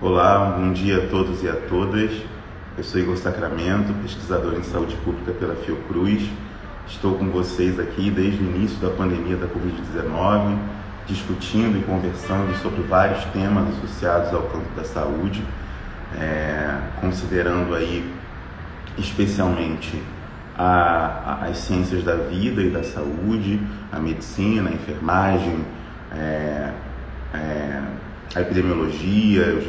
Olá, um bom dia a todos e a todas. Eu sou Igor Sacramento, pesquisador em saúde pública pela Fiocruz. Estou com vocês aqui desde o início da pandemia da Covid-19, discutindo e conversando sobre vários temas associados ao campo da saúde, considerando aí especialmente as ciências da vida e da saúde, a medicina, a enfermagem, a epidemiologia, os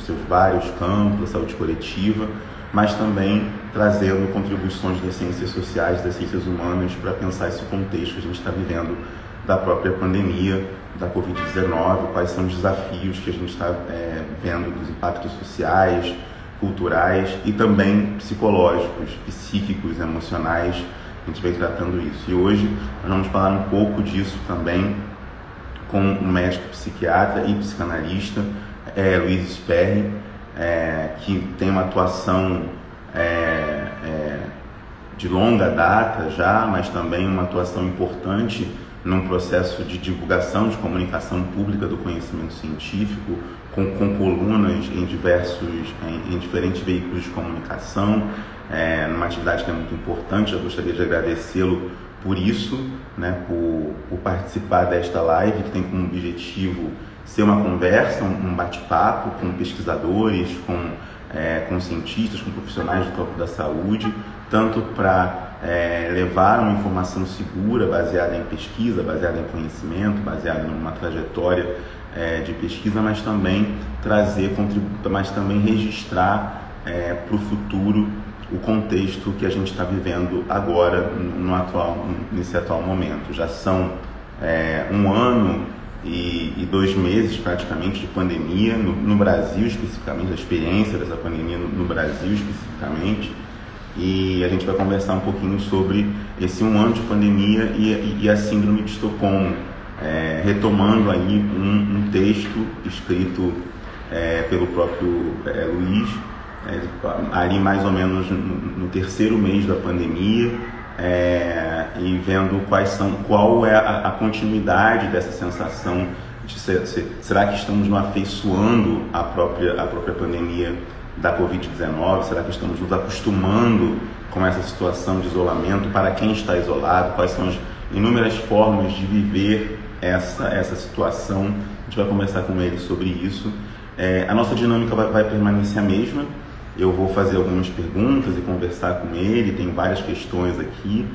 seus vários campos, a saúde coletiva, mas também trazendo contribuições das ciências sociais, das ciências humanas, para pensar esse contexto que a gente está vivendo da própria pandemia, da Covid-19, quais são os desafios que a gente está vendo dos impactos sociais, culturais e também psicológicos, psíquicos, emocionais. A gente vem tratando isso. E hoje nós vamos falar um pouco disso também com um médico psiquiatra e psicanalista, Luiz Sperry, que tem uma atuação de longa data já, mas também uma atuação importante num processo de divulgação, de comunicação pública do conhecimento científico, com colunas em diferentes veículos de comunicação, numa atividade que é muito importante. Eu gostaria de agradecê-lo por isso, por participar desta live, que tem como objetivo ser uma conversa, um bate-papo com pesquisadores, com cientistas, com profissionais do campo da saúde, tanto para levar uma informação segura, baseada em pesquisa, baseada em conhecimento, baseada numa trajetória de pesquisa, mas também mas também registrar para o futuro o contexto que a gente está vivendo agora, nesse atual momento. Já são 1 ano e 2 meses praticamente de pandemia no Brasil especificamente, a experiência dessa pandemia no Brasil especificamente, e a gente vai conversar um pouquinho sobre esse 1 ano de pandemia e a síndrome de Estocolmo, retomando aí um texto escrito pelo próprio Luiz, ali mais ou menos no 3º mês da pandemia, e vendo qual é a continuidade dessa sensação de será que estamos nos afeiçoando à própria pandemia da Covid-19? Será que estamos nos acostumando com essa situação de isolamento? Para quem está isolado, quais são as inúmeras formas de viver essa situação? A gente vai conversar com ele sobre isso. A nossa dinâmica vai permanecer a mesma. Eu vou fazer algumas perguntas e conversar com ele, tem várias questões aqui,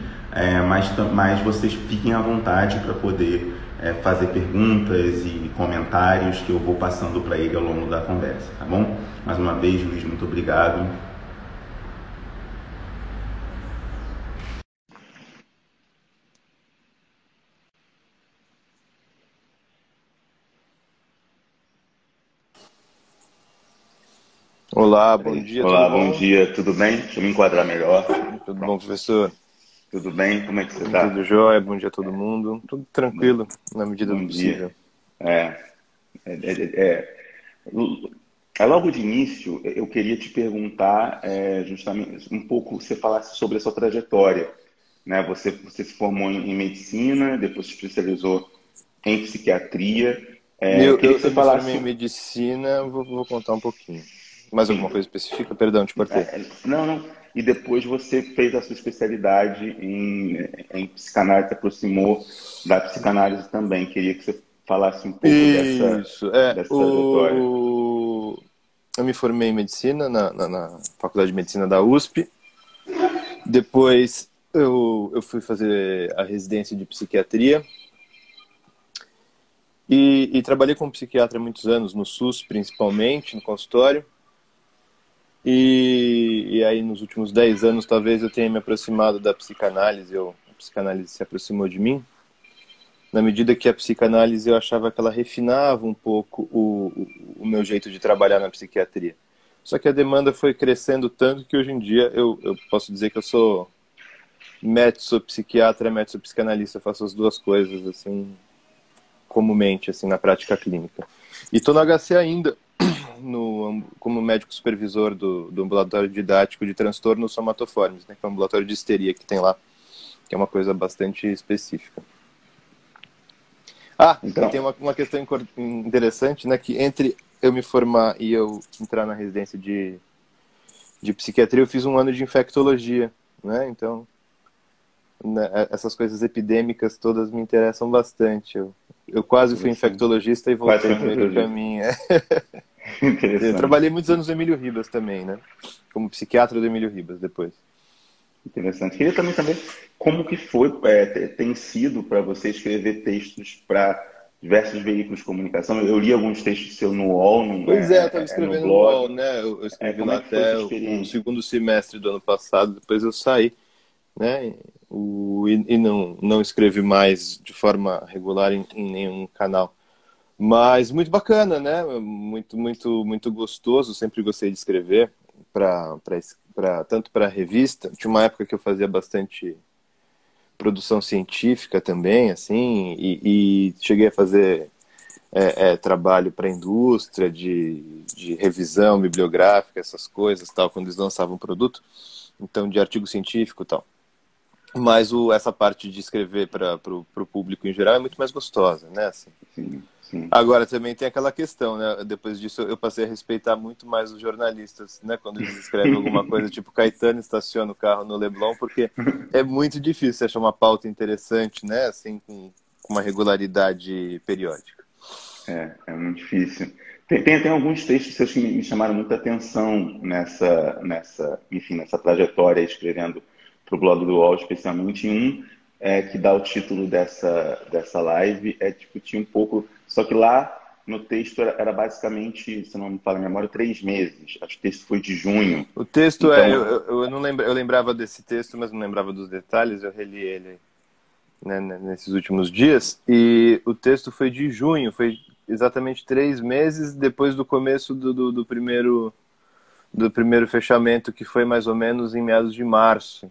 mas vocês fiquem à vontade para poder fazer perguntas e comentários que eu vou passando para ele ao longo da conversa, tá bom? Mais uma vez, Luiz, muito obrigado. Olá, bom dia. Olá, bom dia, tudo bem? Deixa eu me enquadrar melhor. Tudo bom, professor? Tudo bem? Como é que você está? Tudo jóia, bom dia a todo mundo. Tudo tranquilo, na medida do possível. Logo de início, eu queria te perguntar justamente um pouco, você falasse sobre a sua trajetória, né? Você se formou em medicina, depois se especializou em psiquiatria. Eu me formei em medicina, vou contar um pouquinho. Mais alguma coisa específica? Perdão, te cortei. Não. E depois você fez a sua especialidade em psicanálise, se aproximou da psicanálise também. Queria que você falasse um pouco dessa trajetória. Eu me formei em medicina na Faculdade de Medicina da USP. Depois eu fui fazer a residência de psiquiatria. E trabalhei como psiquiatra há muitos anos, no SUS principalmente, no consultório. E aí nos últimos 10 anos talvez eu tenha me aproximado da psicanálise, a psicanálise se aproximou de mim, na medida que a psicanálise eu achava que ela refinava um pouco o meu jeito de trabalhar na psiquiatria. Só que a demanda foi crescendo tanto que hoje em dia eu posso dizer que eu sou psiquiatra, psicanalista, eu faço as duas coisas assim comumente assim na prática clínica. E estou no HC ainda, como médico supervisor do ambulatório didático de transtornos somatoformes, que é um ambulatório de histeria que tem lá, que é uma coisa bastante específica. Então. E tem uma questão interessante, que entre eu me formar e eu entrar na residência de psiquiatria, eu fiz um ano de infectologia, né? Então, né, essas coisas epidêmicas todas me interessam bastante. Eu quase fui Interessante. infectologista e Quase voltei foi no meio do infectologista. caminho. Eu Interessante. trabalhei muitos anos no Emílio Ribas também, né? Como psiquiatra do Emílio Ribas depois. Interessante. Queria também saber como que foi, tem sido para você escrever textos para diversos veículos de comunicação. Eu li alguns textos seu no UOL, Pois é, eu estava no escrevendo no UOL, blog. né? Eu escrevi Como lá é que foi até essa o experiência? segundo semestre do ano passado, depois eu saí, né? E não escrevi mais de forma regular em nenhum canal. Mas muito bacana, né? Muito gostoso. Sempre gostei de escrever tanto para revista. Tinha uma época que eu fazia bastante produção científica também, assim, e cheguei a fazer trabalho para a indústria de revisão bibliográfica, essas coisas, tal, quando eles lançavam um produto, então de artigo científico, e tal. Mas essa parte de escrever para o público em geral é muito mais gostosa, né? Assim. Sim, sim. Agora também tem aquela questão, né? Depois disso eu passei a respeitar muito mais os jornalistas, né? Quando eles escrevem alguma coisa tipo Caetano estaciona o carro no Leblon, porque é muito difícil você achar uma pauta interessante, né? Assim, com uma regularidade periódica. É muito difícil. Tem alguns textos seus que me chamaram muita atenção enfim, nessa trajetória escrevendo para o blog do UOL, especialmente um que dá o título dessa live, discutir um pouco, só que lá no texto era basicamente, se não me falha a memória, 3 meses. Acho que o texto foi de junho. O texto Então, eu não lembra, eu lembrava desse texto, mas não lembrava dos detalhes. Eu reli ele, né, nesses últimos dias e o texto foi de junho, foi exatamente 3 meses depois do começo do primeiro fechamento, que foi mais ou menos em meados de março,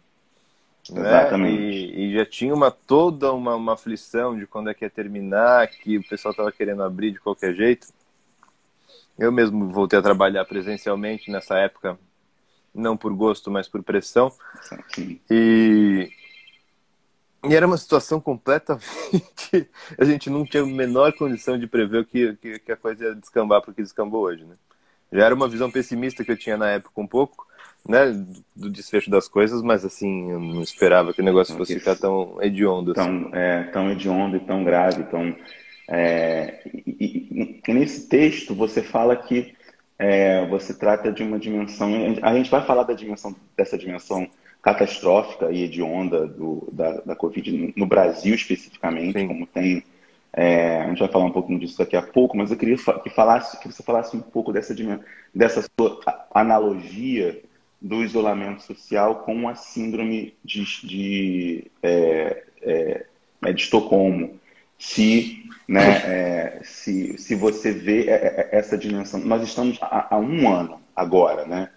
né? exatamente. E já tinha toda uma aflição de quando é que ia terminar, que o pessoal estava querendo abrir de qualquer jeito. Eu mesmo voltei a trabalhar presencialmente nessa época, não por gosto, mas por pressão. Sim. E era uma situação completamente. A gente não tinha a menor condição de prever que a coisa ia descambar para o que descambou hoje, né? Já era uma visão pessimista que eu tinha na época um pouco, né, do desfecho das coisas, mas assim, eu não esperava que o negócio Então, fosse ficar tão hediondo assim. tão hediondo e tão grave. E nesse texto você fala que você trata de uma dimensão. A gente vai falar dessa dimensão catastrófica e hedionda da Covid no Brasil especificamente, Sim. como tem. A gente vai falar um pouquinho disso daqui a pouco, mas eu queria que você falasse um pouco dessa sua analogia do isolamento social com a síndrome de Estocolmo. Se, se você vê essa dimensão, nós estamos há um ano agora, né?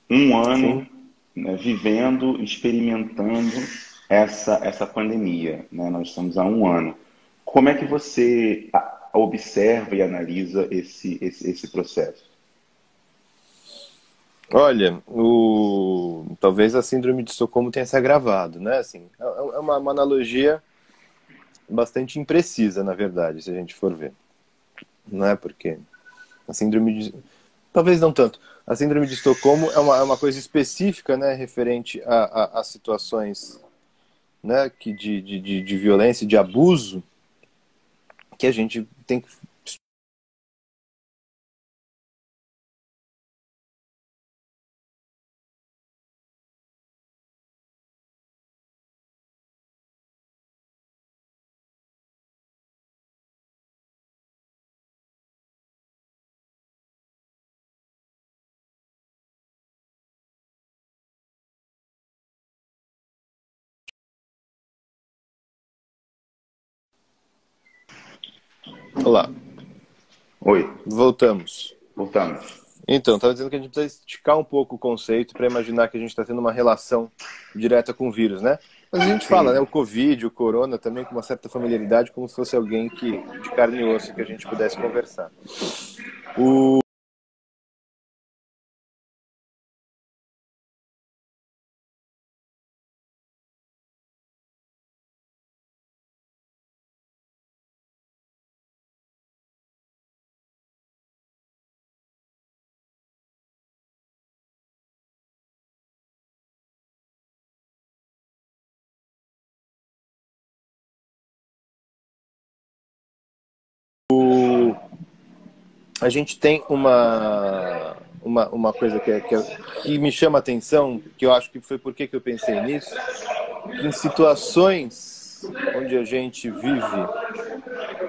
Um ano, Sim. né, vivendo, experimentando essa pandemia, né? Nós estamos há um ano. Como é que você observa e analisa esse processo? Olha, talvez a síndrome de Estocolmo tenha se agravado, né? Assim, é uma analogia bastante imprecisa, na verdade, se a gente for ver, não é? Porque a síndrome de... Talvez não tanto. A síndrome de Estocolmo é uma coisa específica, né, referente a situações, né, de violência, de abuso, que a gente tem que... Olá, Oi, voltamos. voltamos. Então, estava dizendo que a gente precisa esticar um pouco o conceito para imaginar que a gente está tendo uma relação direta com o vírus, né? Mas a gente fala, né? Sim. O Covid, o Corona, também com uma certa familiaridade, como se fosse alguém de carne e osso que a gente pudesse conversar. a gente tem uma coisa que me chama a atenção, que eu acho que foi por que eu pensei nisso, que em situações onde a gente vive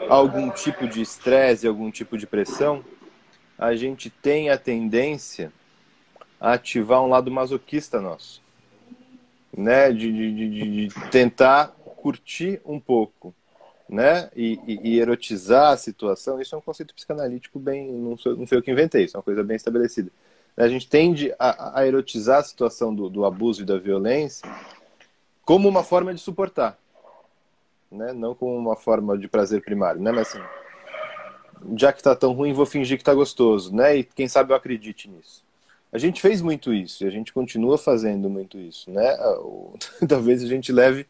algum tipo de estresse, algum tipo de pressão, a gente tem a tendência a ativar um lado masoquista nosso, né? De tentar curtir um pouco, né? E erotizar a situação. Isso é um conceito psicanalítico bem, não foi eu que inventei, isso é uma coisa bem estabelecida. A gente tende a erotizar a situação do abuso e da violência como uma forma de suportar, né? Não como uma forma de prazer primário, né? Mas assim, já que tá tão ruim, vou fingir que tá gostoso, né? E quem sabe eu acredite nisso. A gente fez muito isso e a gente continua fazendo muito isso, né? Talvez a gente leve,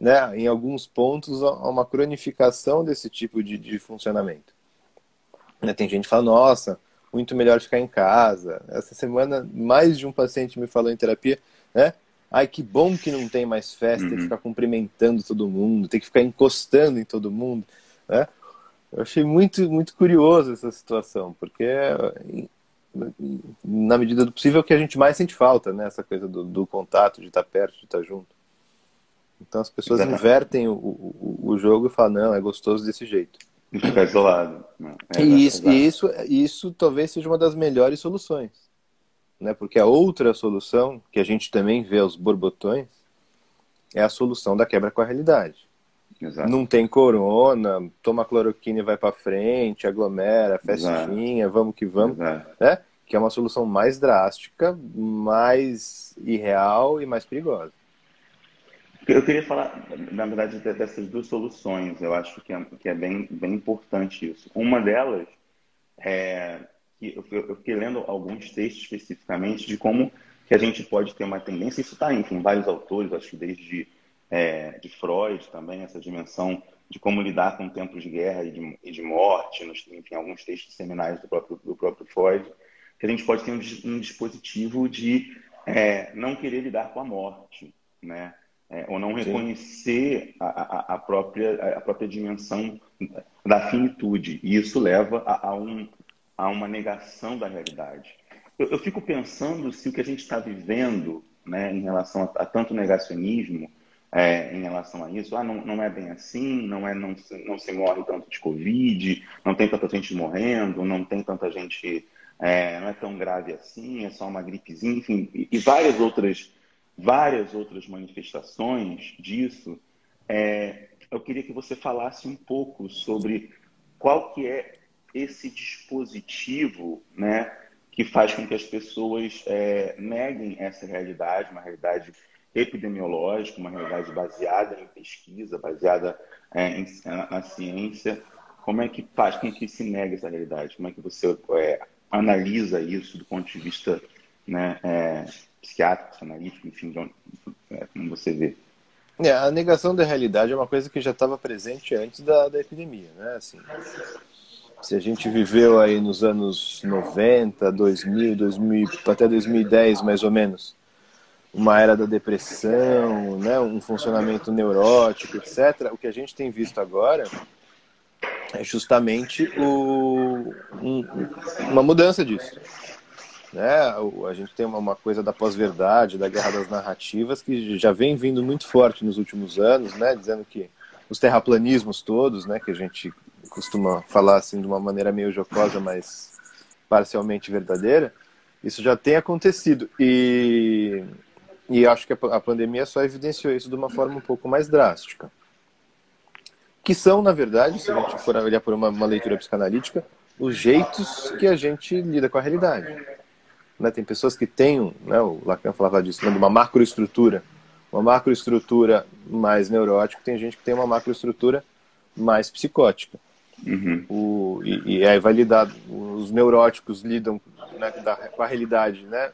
né, em alguns pontos, a uma cronificação desse tipo de funcionamento. Tem gente que fala, nossa, muito melhor ficar em casa. Essa semana, mais de um paciente me falou em terapia, né? Ai, que bom que não tem mais festa, tem que ficar cumprimentando todo mundo, tem que ficar encostando em todo mundo, né? Eu achei muito, muito curioso essa situação, porque na medida do possível é o que a gente mais sente falta, né? Essa coisa do contato, de estar perto, de estar junto. Então as pessoas invertem o jogo e falam, não, é gostoso desse jeito. E ficar isolado. Isso talvez seja uma das melhores soluções, né? Porque a outra solução, que a gente também vê aos borbotões, é a solução da quebra com a realidade. Exato. Não tem corona, toma cloroquina e vai pra frente, aglomera, festinha, vamos que vamos, né? Que é uma solução mais drástica, mais irreal e mais perigosa. Eu queria falar, na verdade, dessas duas soluções. Eu acho que é bem, bem importante isso. Uma delas é que eu fiquei lendo alguns textos especificamente de como que a gente pode ter uma tendência, isso está em vários autores, acho que desde de Freud também, essa dimensão de como lidar com tempos de guerra e de morte, enfim, alguns textos seminais do próprio Freud, que a gente pode ter um dispositivo de não querer lidar com a morte, né? Ou não reconhecer a própria dimensão da finitude. E isso leva a uma negação da realidade. Eu fico pensando se o que a gente está vivendo, né, em relação a tanto negacionismo, em relação a isso, não é bem assim, não se morre tanto de Covid, não tem tanta gente morrendo, não tem tanta gente, não é tão grave assim, é só uma gripezinha, enfim, e várias outras manifestações disso. Eu queria que você falasse um pouco sobre qual que é esse dispositivo, né, que faz com que as pessoas neguem essa realidade, uma realidade epidemiológica, uma realidade baseada em pesquisa, baseada na ciência. Como é que faz com que se negue essa realidade? Como é que você analisa isso do ponto de vista, né, psiquiátrico, psicanalítico, enfim, como você vê? A negação da realidade é uma coisa que já estava presente antes da epidemia, né? Assim, se a gente viveu aí nos anos 90, 2000, até 2010, mais ou menos, uma era da depressão, né, um funcionamento neurótico, etc., o que a gente tem visto agora é justamente uma mudança disso. Né? A gente tem uma coisa da pós-verdade, da guerra das narrativas, que já vem vindo muito forte nos últimos anos, né? Dizendo que os terraplanismos todos, né, que a gente costuma falar assim de uma maneira meio jocosa, mas parcialmente verdadeira, isso já tem acontecido. E acho que a pandemia só evidenciou isso de uma forma um pouco mais drástica. Que são, na verdade, se a gente for olhar por uma leitura psicanalítica, os jeitos que a gente lida com a realidade. Né, tem pessoas que têm, né, o Lacan falava disso, né, de uma macroestrutura mais neurótica, tem gente que tem uma macroestrutura mais psicótica. Uhum. E aí vai lidar, os neuróticos lidam, né, com a realidade, né,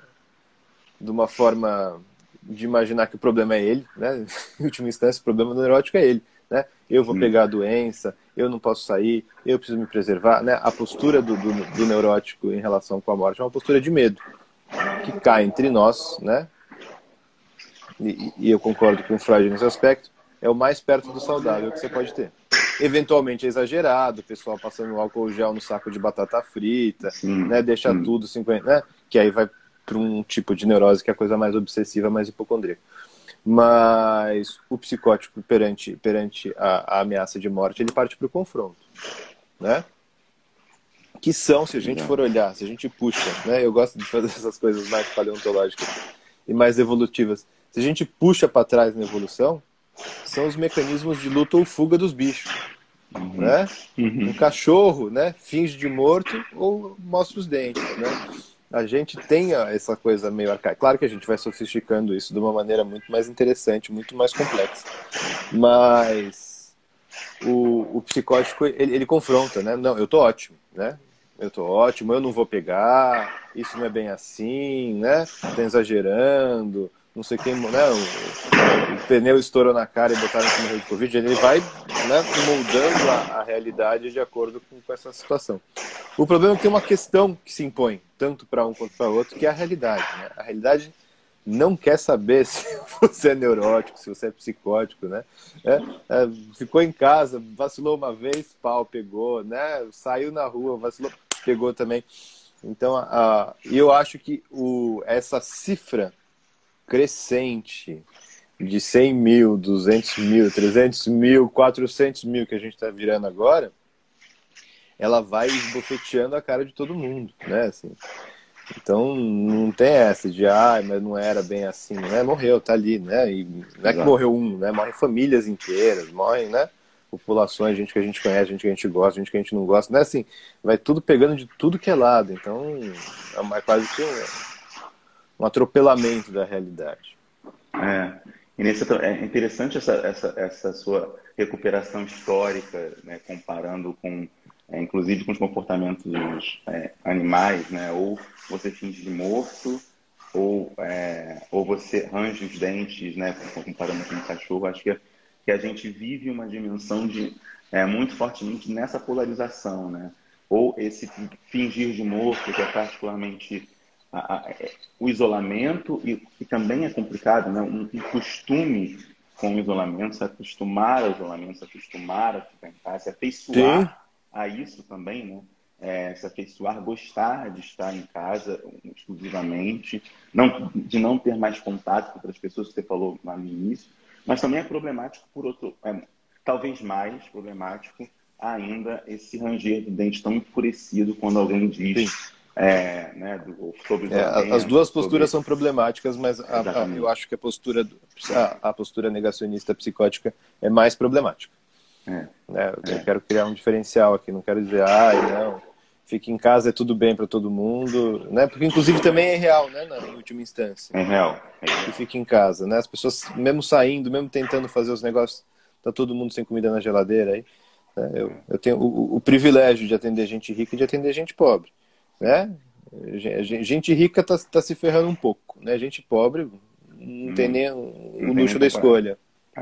de uma forma de imaginar que o problema é ele, né, em última instância o problema do neurótico é ele, né, eu vou pegar a doença, eu não posso sair, eu preciso me preservar, né, a postura do neurótico em relação com a morte é uma postura de medo, que cai entre nós, né, e eu concordo com o Freud nesse aspecto, é o mais perto do saudável que você pode ter. eventualmente é exagerado, o pessoal passando álcool gel no saco de batata frita, Sim, né? Deixa sim. tudo 50, né? Que aí vai para um tipo de neurose que é a coisa mais obsessiva, mais hipocondríaca. Mas o psicótico perante a ameaça de morte, ele parte para o confronto, né? Que são, se a gente for Exato. olhar, se a gente puxa, né? Eu gosto de fazer essas coisas mais paleontológicas e mais evolutivas. Se a gente puxa para trás na evolução, são os mecanismos de luta ou fuga dos bichos, Uhum. né? Um Uhum. cachorro, né, finge de morto ou mostra os dentes, né? A gente tem essa coisa meio arcaica. Claro que a gente vai sofisticando isso de uma maneira muito mais interessante, muito mais complexa. Mas o psicótico, ele confronta, né? Não, eu tô ótimo, né? Eu tô ótimo, eu não vou pegar, isso não é bem assim, né? Tá exagerando, não sei quem, né? O pneu estourou na cara e botaram que morreu de Covid. Ele vai, né, moldando a realidade de acordo com essa situação. O problema é que tem uma questão que se impõe, tanto para um quanto para outro, que é a realidade, né? A realidade não quer saber se você é neurótico, se você é psicótico, né? Ficou em casa, vacilou uma vez, pau, pegou, né? Saiu na rua, vacilou, pegou também. Então, eu acho que essa cifra crescente de 100 mil, 200 mil, 300 mil, 400 mil que a gente está virando agora, ela vai esbofeteando a cara de todo mundo, né? Assim, então não tem essa de mas não era bem assim, né? Morreu, tá ali, né? E não é que Exato. morreu um, né? Morrem famílias inteiras, morrem, né? Populações, gente que a gente conhece, gente que a gente gosta, gente que a gente não gosta, não é assim, vai tudo pegando de tudo que é lado, então é quase que um atropelamento da realidade. É, é interessante essa sua recuperação histórica, né, comparando com, inclusive com os comportamentos animais, né? Ou você finge de morto, ou você range os dentes, né? Comparando com um cachorro. Acho que a gente vive uma dimensão muito fortemente nessa polarização, né? Ou esse fingir de morto, que é particularmente o isolamento, e também é complicado, né? Um costume com o isolamento, se acostumar ao isolamento, se acostumar a ficar em casa, se Sim, afeiçoar a isso também, né? Se afeiçoar, gostar de estar em casa exclusivamente, de não ter mais contato com outras pessoas, que você falou lá no início, mas também é problemático por outro, talvez mais problemático ainda, esse ranger de dente tão enfurecido quando alguém diz sim. né, sobre As isolamento, duas posturas sobre... são problemáticas, mas eu Exatamente. acho que a postura negacionista psicótica é mais problemática. É, Né? Eu é, quero criar um diferencial aqui, não quero dizer, não, fique em casa, é tudo bem para todo mundo, né? Porque inclusive também é real, né, na última instância, é real. É que real. fique em casa, né? As pessoas, mesmo saindo, mesmo tentando fazer os negócios, tá todo mundo sem comida na geladeira aí. Né? Eu tenho o privilégio de atender gente rica e de atender gente pobre, Sim. né? Gente rica tá se ferrando um pouco, né? Gente pobre não tem nem Não o tem nem luxo da comparação. escolha. É,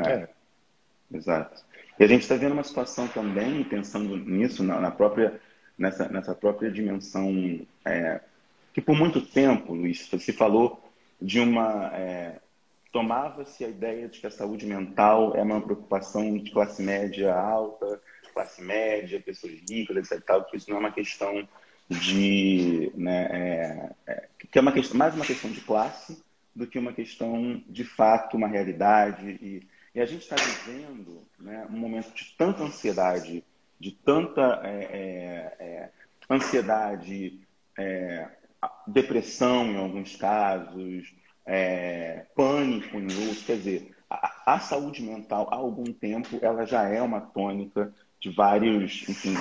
É, exato. E a gente está vendo uma situação também, pensando nisso, nessa própria dimensão, que por muito tempo, Luiz, se falou de tomava-se a ideia de que a saúde mental é uma preocupação de classe média alta, classe média, pessoas ricas, etc. Tal, que isso não é uma questão que é mais uma questão de classe do que uma questão de fato, uma realidade. E a gente está vivendo, né, um momento de tanta ansiedade, de tanta ansiedade, depressão em alguns casos, pânico em outros. Quer dizer, a saúde mental há algum tempo ela já é uma tônica de vários, enfim,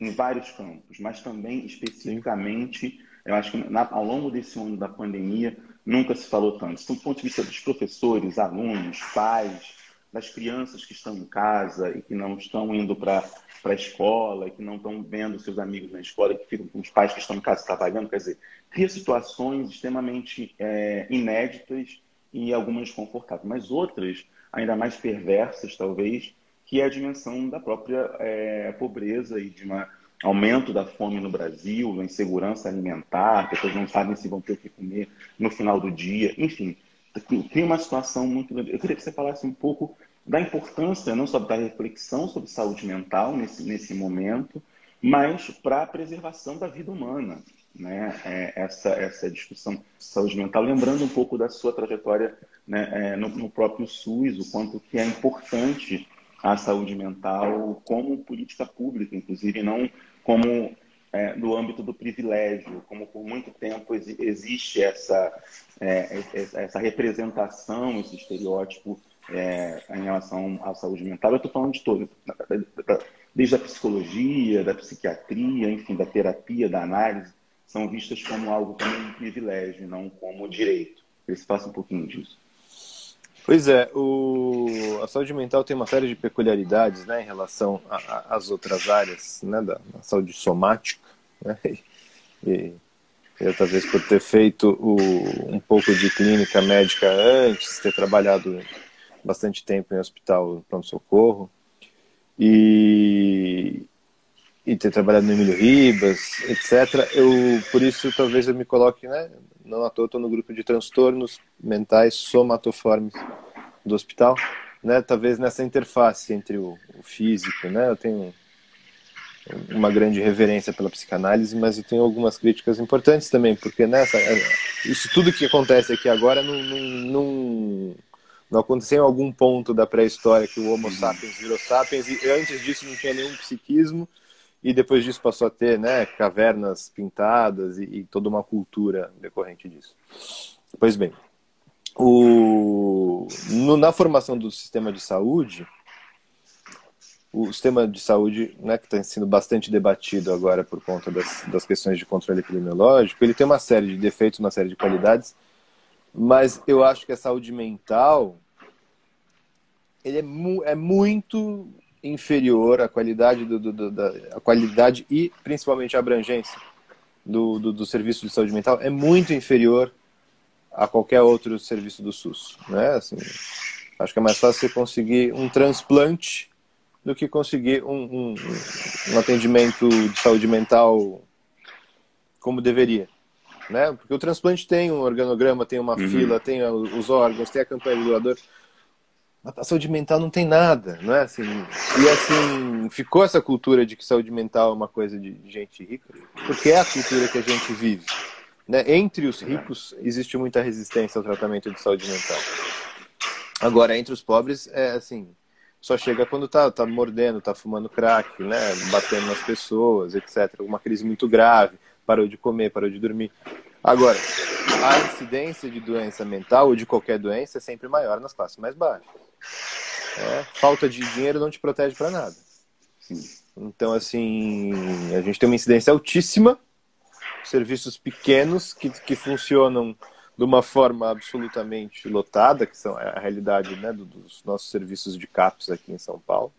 em vários campos, mas também sim. especificamente, eu acho que ao longo desse ano da pandemia nunca se falou tanto. Do ponto de vista dos professores, alunos, pais, das crianças que estão em casa e que não estão indo para a escola, e que não estão vendo seus amigos na escola, e que ficam com os pais que estão em casa trabalhando, quer dizer, cria situações extremamente inéditas e algumas desconfortáveis, mas outras ainda mais perversas, talvez, que é a dimensão da própria pobreza e de um aumento da fome no Brasil, a insegurança alimentar, pessoas não sabem se vão ter o que comer no final do dia, enfim, cria uma situação muito grande. Eu queria que você falasse um pouco da importância não só da reflexão sobre saúde mental nesse momento, mas para a preservação da vida humana, né? Essa discussão de saúde mental, lembrando um pouco da sua trajetória, né, no próprio SUS, o quanto que é importante a saúde mental como política pública, inclusive não como no âmbito do privilégio, como por muito tempo existe essa representação, esse estereótipo em relação à saúde mental. Eu estou falando de todo, desde a psicologia, da psiquiatria, enfim, da terapia, da análise, são vistas como algo, como um privilégio, não como direito. Eles façam um pouquinho disso. Pois é, a saúde mental tem uma série de peculiaridades, né, em relação às outras áreas, né, da saúde somática, né, e eu, talvez por ter feito um pouco de clínica médica antes, ter trabalhado bastante tempo em hospital pronto-socorro e ter trabalhado no Emílio Ribas, etc. Por isso, talvez eu me coloque, né, não à toa, estou no grupo de transtornos mentais somatoformes do hospital, né, talvez nessa interface entre o físico, né, eu tenho uma grande reverência pela psicanálise, mas eu tenho algumas críticas importantes também, porque isso tudo que acontece aqui agora não aconteceu em algum ponto da pré-história que o Homo sapiens virou sapiens, e antes disso não tinha nenhum psiquismo, e depois disso passou a ter, né, cavernas pintadas e toda uma cultura decorrente disso. Pois bem, na formação do sistema de saúde, o sistema de saúde, né, que está sendo bastante debatido agora por conta das questões de controle epidemiológico, ele tem uma série de defeitos, uma série de qualidades, mas eu acho que a saúde mental ele é muito inferior à qualidade, a qualidade e principalmente a abrangência do serviço de saúde mental é muito inferior a qualquer outro serviço do SUS, né? Assim, acho que é mais fácil você conseguir um transplante do que conseguir um atendimento de saúde mental como deveria, né? Porque o transplante tem um organograma, tem uma fila, tem os órgãos, tem a campanha de doador. A saúde mental não tem nada, não é assim? E assim, ficou essa cultura de que saúde mental é uma coisa de gente rica, porque é a cultura que a gente vive, né? Entre os ricos existe muita resistência ao tratamento de saúde mental. Agora, entre os pobres, assim, só chega quando tá mordendo, tá fumando crack, né? Batendo nas pessoas, etc. Uma crise muito grave, parou de comer, parou de dormir. Agora, a incidência de doença mental ou de qualquer doença é sempre maior nas classes mais baixas. Falta de dinheiro não te protege para nada. Então, assim, a gente tem uma incidência altíssima, serviços pequenos que funcionam de uma forma absolutamente lotada, que são a realidade, né, dos nossos serviços de CAPS aqui em São Paulo,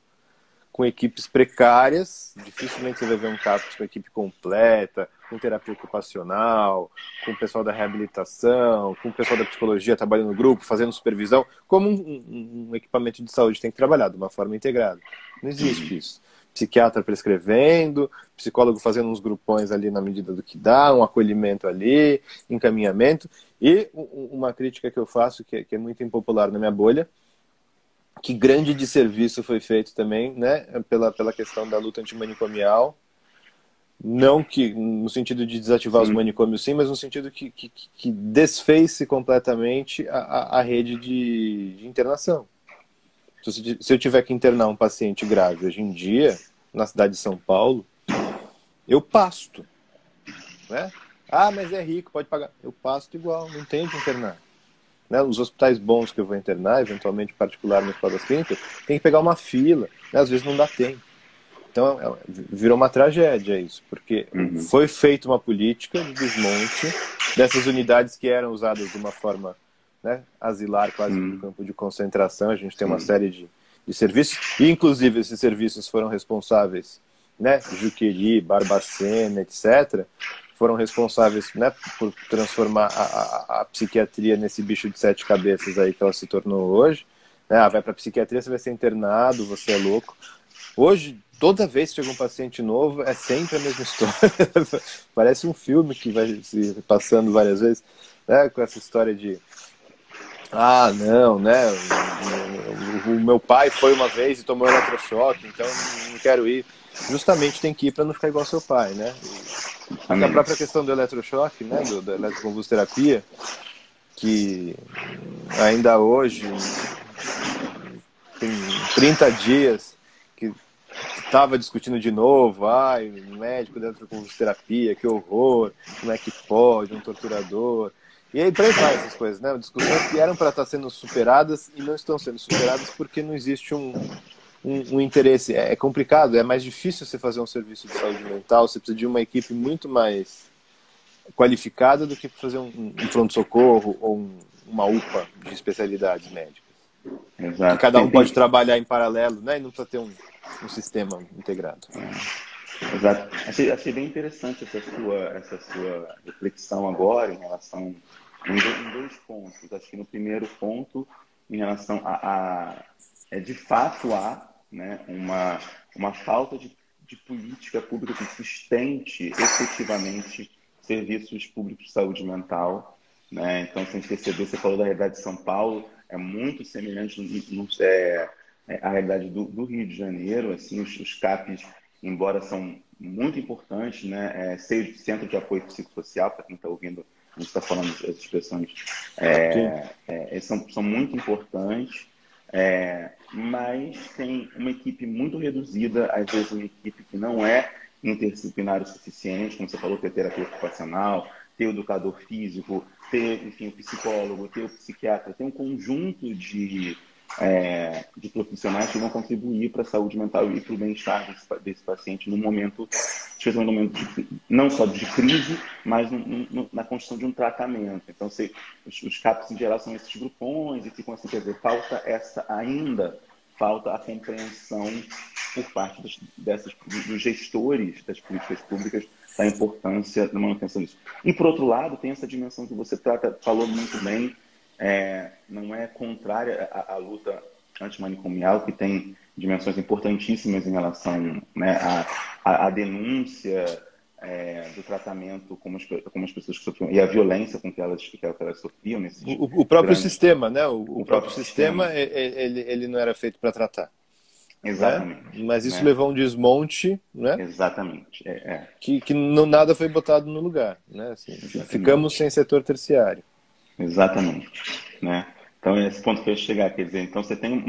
com equipes precárias. Dificilmente você vai ver um CAPS com equipe completa, com terapia ocupacional, com o pessoal da reabilitação, com o pessoal da psicologia trabalhando no grupo, fazendo supervisão, como um equipamento de saúde tem que trabalhar, de uma forma integrada. Não existe isso. Psiquiatra prescrevendo, psicólogo fazendo uns grupões ali na medida do que dá, um acolhimento ali, encaminhamento. E uma crítica que eu faço, que é muito impopular na minha bolha, que grande desserviço foi feito também, né, pela questão da luta antimanicomial. Não que no sentido de desativar os manicômios, sim, mas no sentido que desfez-se completamente a rede de internação. Se eu tiver que internar um paciente grave hoje em dia, na cidade de São Paulo, eu pasto, né? Ah, mas é rico, pode pagar. Eu pasto igual, não tenho de internar. Né? Os hospitais bons que eu vou internar, eventualmente particular no Hospital das Clínicas, tem que pegar uma fila, né? Às vezes não dá tempo. Então, virou uma tragédia isso, porque foi feita uma política de desmonte dessas unidades que eram usadas de uma forma, né, asilar, quase no campo de concentração. A gente tem uma série de serviços, e inclusive esses serviços foram responsáveis, né, Juqueri, Barbacena, etc., foram responsáveis, né, por transformar a psiquiatria nesse bicho de 7 cabeças aí que ela se tornou hoje. Né? Vai para psiquiatria, você vai ser internado, você é louco. Hoje, toda vez que chega um paciente novo, é sempre a mesma história. Parece um filme que vai se passando várias vezes, né? Com essa história de não, né? O o meu pai foi uma vez e tomou eletrochoque, então não quero ir. Justamente tem que ir para não ficar igual ao seu pai, né? E a própria questão do eletrochoque, né, da eletroconvulsoterapia, que ainda hoje tem 30 dias que estava discutindo de novo, médico da eletroconvulsoterapia, que horror, como é que pode, um torturador. E aí, para aí vai essas coisas, né? Discussões que eram para estar sendo superadas e não estão sendo superadas porque não existe um interesse. É complicado, é mais difícil você fazer um serviço de saúde mental, você precisa de uma equipe muito mais qualificada do que fazer um pronto-socorro ou uma UPA de especialidades médicas. Exato. Que cada um pode trabalhar em paralelo, né? E não precisa ter um sistema integrado. Exato. Achei bem interessante essa sua reflexão agora em relação em dois pontos. Acho que no primeiro ponto, em relação de fato há, né, uma falta de política pública que sustente efetivamente serviços públicos de saúde mental, né? Então, sem perceber, você falou da realidade de São Paulo, é muito semelhante à realidade do Rio de Janeiro. Assim, os CAPs, embora são muito importantes, né? Centro de Apoio Psicossocial, para quem está ouvindo, a gente está falando as expressões, são muito importantes, mas tem uma equipe muito reduzida, às vezes uma equipe que não é interdisciplinar o suficiente, como você falou, ter terapia ocupacional, ter o educador físico, ter, enfim, o psicólogo, ter o psiquiatra, tem um conjunto de profissionais que vão contribuir para a saúde mental e para o bem-estar desse paciente no momento, especialmente no momento não só de crise, mas na construção de um tratamento. Então, os CAPs em geral são esses grupões e ficam assim, quer dizer, falta a compreensão por parte dos gestores das políticas públicas da importância da manutenção disso. E, por outro lado, tem essa dimensão que você falou muito bem, não é contrária à luta antimanicomial, que tem dimensões importantíssimas em relação, né, à denúncia do tratamento como as pessoas que sofriam, e a violência com que elas sofriam. O próprio sistema, né? O próprio sistema, ele não era feito para tratar. Exatamente. Né? Mas isso levou a um desmonte, né? Exatamente. Que nada foi botado no lugar, né? Assim, ficamos sem setor terciário. Exatamente, né? Então, esse ponto que eu ia chegar, quer dizer, então você tem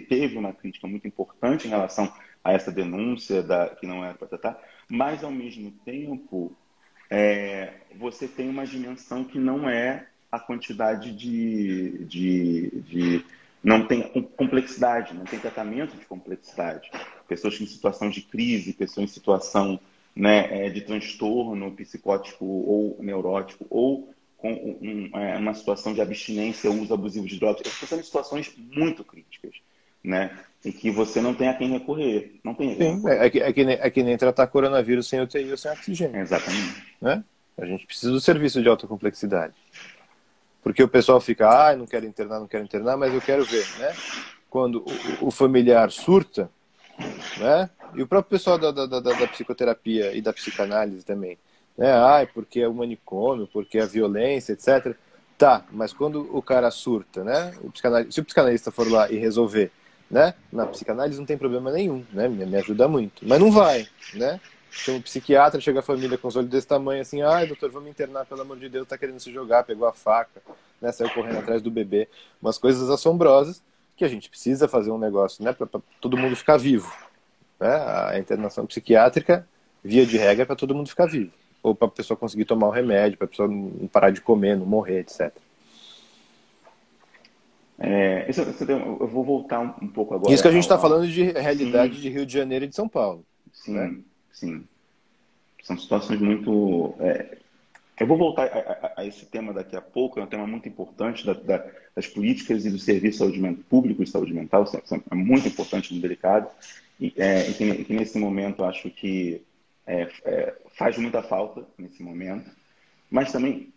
teve uma crítica muito importante em relação a essa denúncia que não era para tratar, mas, ao mesmo tempo, você tem uma dimensão que não é a quantidade não tem complexidade, não tem tratamento de complexidade. Pessoas em situação de crise, pessoas em situação, né, de transtorno psicótico ou neurótico, ou com uma situação de abstinência ou uso abusivo de drogas. Essas são situações muito críticas, né? Em que você não tem a quem recorrer. Não tem Sim, é que nem tratar coronavírus sem UTI ou sem oxigênio. Exatamente. Né? A gente precisa do serviço de alta complexidade. Porque o pessoal fica, não quero internar, mas eu quero ver, né? Quando o familiar surta, né? E o próprio pessoal da psicoterapia e da psicanálise também, né? Porque é o manicômio, porque é a violência, etc. Tá, mas quando o cara surta, né? Se o psicanalista for lá e resolver, né? Na psicanálise não tem problema nenhum, né? Me ajuda muito. Mas não vai, né? Chama o psiquiatra, chega a família com os olhos desse tamanho, assim, doutor, vamos internar, pelo amor de Deus, tá querendo se jogar, pegou a faca, né? Saiu correndo atrás do bebê. Umas coisas assombrosas que a gente precisa fazer um negócio, né? Pra todo mundo ficar vivo. Né? A internação psiquiátrica, via de regra, é para todo mundo ficar vivo. Ou para a pessoa conseguir tomar o remédio, para a pessoa não parar de comer, não morrer, etc. Eu vou voltar um pouco agora. Isso que a gente está falando de realidade de Rio de Janeiro e de São Paulo. Sim, né? Sim. São situações muito... Eu vou voltar a esse tema daqui a pouco, é um tema muito importante das políticas e do serviço de saúde público de saúde mental, é muito importante, muito delicado, e que nesse momento acho que faz muita falta nesse momento. Mas também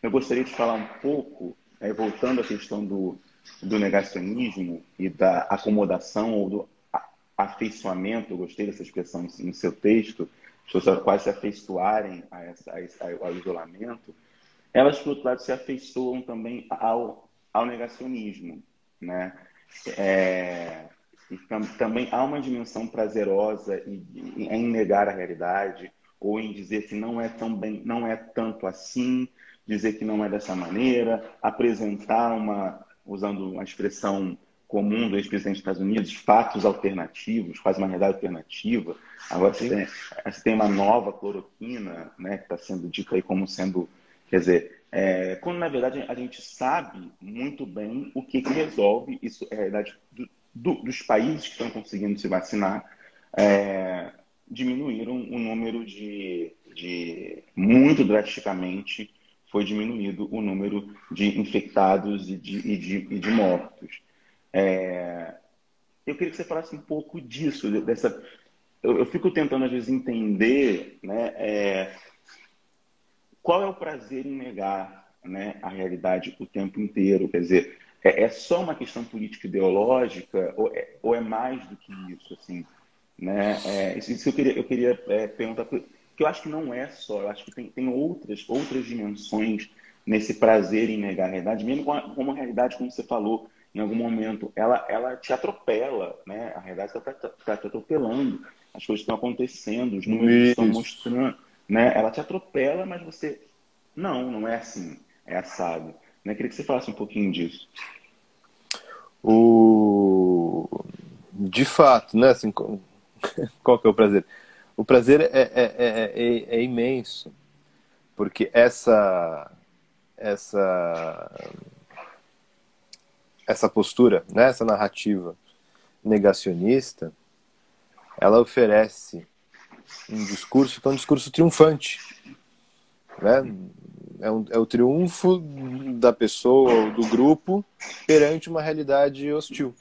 eu gostaria de falar um pouco, voltando à questão do negacionismo e da acomodação ou do afeiçoamento, eu gostei dessa expressão no seu texto, as pessoas quase se afeiçoarem ao isolamento, elas, por outro lado, se afeiçoam também ao negacionismo, né? E também há uma dimensão prazerosa em negar a realidade, ou em dizer que não é tão bem, não é tanto assim, dizer que não é dessa maneira, apresentar usando uma expressão comum do ex-presidente dos Estados Unidos, fatos alternativos, quase uma realidade alternativa. Agora você tem uma nova cloroquina, né, que está sendo dita aí como sendo, quer dizer, quando na verdade a gente sabe muito bem o que resolve isso, é a realidade dos países que estão conseguindo se vacinar, diminuíram o número muito drasticamente foi diminuído o número de infectados e de mortos. Eu queria que você falasse um pouco disso, eu fico tentando às vezes entender, né, qual é o prazer em negar, né, a realidade o tempo inteiro, quer dizer, é só uma questão política ideológica ou é mais do que isso, assim, né? Isso eu queria perguntar, porque eu acho que não é só, eu acho que tem outras dimensões nesse prazer em negar a realidade, mesmo como a realidade, como você falou, em algum momento, ela te atropela, né? A realidade está te atropelando, as coisas estão acontecendo, os números estão mostrando, né? Ela te atropela, mas você, não é assim, é assado. Né? Queria que você falasse um pouquinho disso. De fato, né? Assim, qual que é o prazer? O prazer é imenso, porque essa postura, né? Essa narrativa negacionista, ela oferece um discurso que é um discurso triunfante, né? É o triunfo da pessoa ou do grupo perante uma realidade hostil.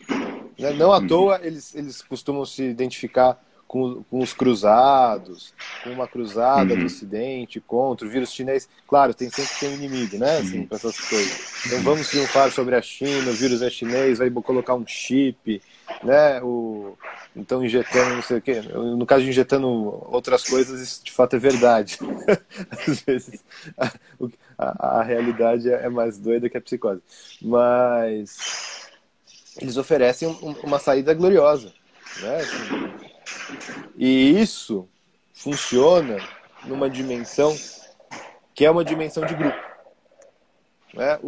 Não à toa eles costumam se identificar com os cruzados, com uma cruzada do Ocidente contra o vírus chinês. Claro, sempre tem inimigo, né? Assim, para essas coisas. Então vamos triunfar sobre a China, o vírus é chinês, vai colocar um chip, né? Então injetando não sei o quê. No caso de injetando outras coisas, isso de fato é verdade. Às vezes a realidade é mais doida que a psicose. Mas eles oferecem uma saída gloriosa, né? Assim, e isso funciona numa dimensão que é uma dimensão de grupo, né?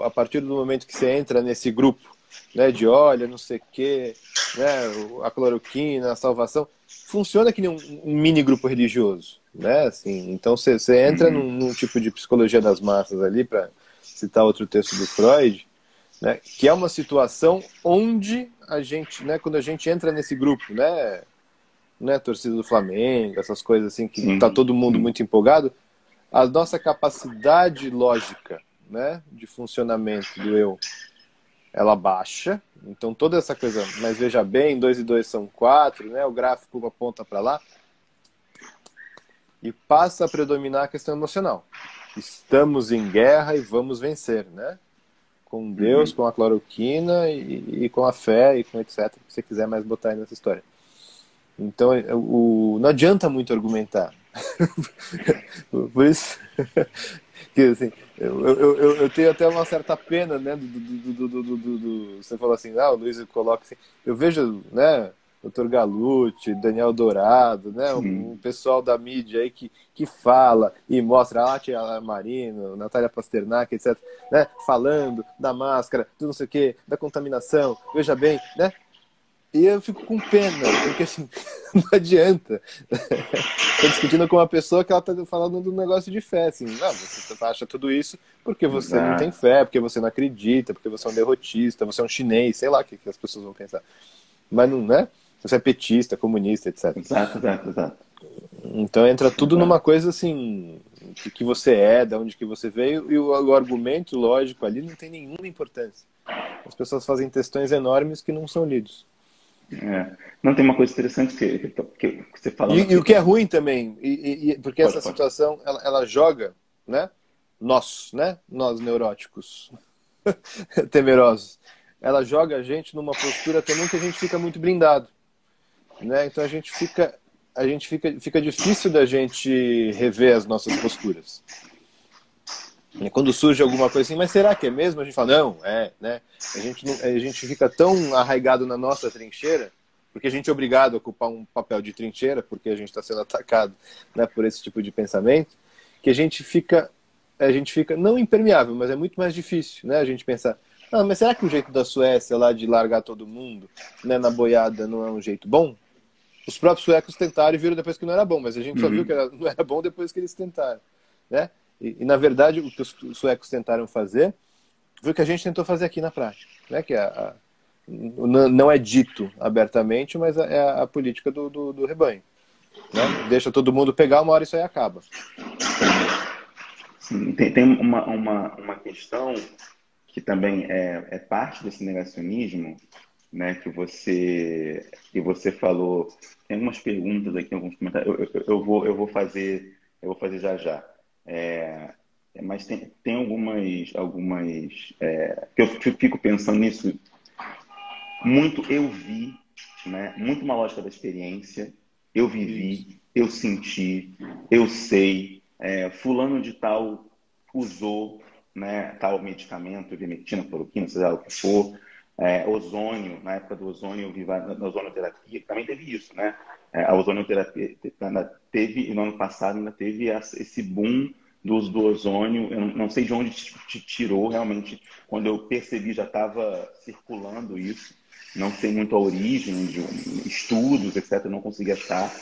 A partir do momento que você entra nesse grupo, né, de olha, não sei o quê, né, a cloroquina, a salvação, funciona que nem um mini grupo religioso, né? Assim, então você entra num tipo de psicologia das massas ali, para citar outro texto do Freud, né, que é uma situação onde a gente, né, quando a gente entra nesse grupo, né, torcida do Flamengo, essas coisas assim, que tá todo mundo muito empolgado, a nossa capacidade lógica, né, de funcionamento do eu, ela baixa. Então toda essa coisa, mas veja bem, 2 e 2 são 4, né, o gráfico aponta para lá, e passa a predominar a questão emocional. Estamos em guerra e vamos vencer, né? Com Deus, com a cloroquina e com a fé e com etc. Se você quiser mais botar aí nessa história. Então, não adianta muito argumentar. Por isso que, assim, eu tenho até uma certa pena, né, você falou assim, o Luiz coloca assim, eu vejo, né, Dr. Galute, Daniel Dourado, né, o pessoal da mídia aí que fala e mostra a Tia Marino, Natália Pasternak, etc., né, falando da máscara, do não sei o quê, da contaminação, veja bem, né? E eu fico com pena, porque assim, não adianta. Estou discutindo com uma pessoa que ela está falando do negócio de fé, assim, você acha tudo isso porque você não tem fé, porque você não acredita, porque você é um derrotista, você é um chinês, sei lá o que as pessoas vão pensar. Mas não, né? Você é petista, comunista, etc. Exato. Então entra tudo numa coisa assim, que você é, de onde que você veio, e o argumento lógico ali não tem nenhuma importância. As pessoas fazem textões enormes que não são lidos. Não, tem uma coisa interessante que você falou. E o que é ruim também, porque essa situação, ela joga, né? Nós neuróticos, temerosos, ela joga a gente numa postura também que a gente fica muito blindado, né? Então a gente fica difícil da gente rever as nossas posturas. E quando surge alguma coisa assim, mas será que é mesmo? A gente fala, não, né? A gente fica tão arraigado na nossa trincheira, porque a gente é obrigado a ocupar um papel de trincheira, porque a gente está sendo atacado, né, por esse tipo de pensamento, que a gente fica não impermeável, mas é muito mais difícil, né? A gente pensar, ah, mas será que o jeito da Suécia lá de largar todo mundo, né, na boiada não é um jeito bom? Os próprios suecos tentaram e viram depois que não era bom, mas a gente só viu que não era bom depois que eles tentaram, né? Na verdade, o que os suecos tentaram fazer foi o que a gente tentou fazer aqui na prática, né? Que não é dito abertamente, mas é a política do rebanho, né? Deixa todo mundo pegar, uma hora isso aí acaba. Sim, tem uma questão que também é parte desse negacionismo, né, que você falou. Tem algumas perguntas aqui, alguns comentários. Eu vou fazer já já. Mas tem algumas que eu fico pensando nisso muito. Eu vi, né, muito uma lógica da experiência. Eu vivi, eu senti, eu sei. Fulano de tal usou, né, tal medicamento, ivermectina, cloroquina, seja lá o que for. Ozônio, na época do ozônio, eu vi na ozonioterapia, também teve isso, né? A ozonioterapia teve, e no ano passado ainda teve esse boom do uso do ozônio. Eu não sei de onde te tirou, realmente, quando eu percebi já estava circulando isso. Não sei muito a origem de estudos, etc., não consegui achar,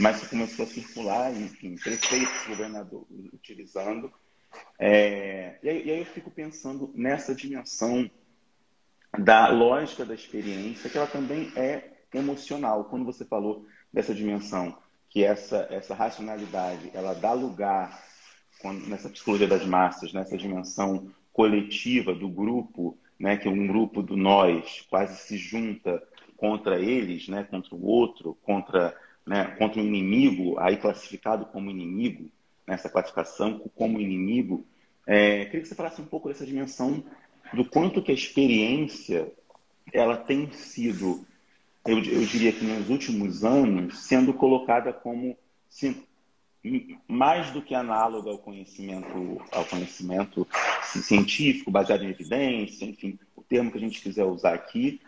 mas começou a circular, enfim, prefeitos, governador utilizando. E aí eu fico pensando nessa dimensão da lógica da experiência, que ela também é emocional. Quando você falou dessa dimensão, que essa racionalidade, ela dá lugar, nessa psicologia das massas, nessa dimensão coletiva do grupo, né, que um grupo do nós quase se junta contra eles, né, contra o outro, contra o inimigo, aí classificado como inimigo, nessa classificação como inimigo. Queria que você falasse um pouco dessa dimensão do quanto que a experiência ela tem sido, eu diria que nos últimos anos, sendo colocada como mais do que análoga ao conhecimento científico, baseado em evidência, enfim, o termo que a gente quiser usar aqui,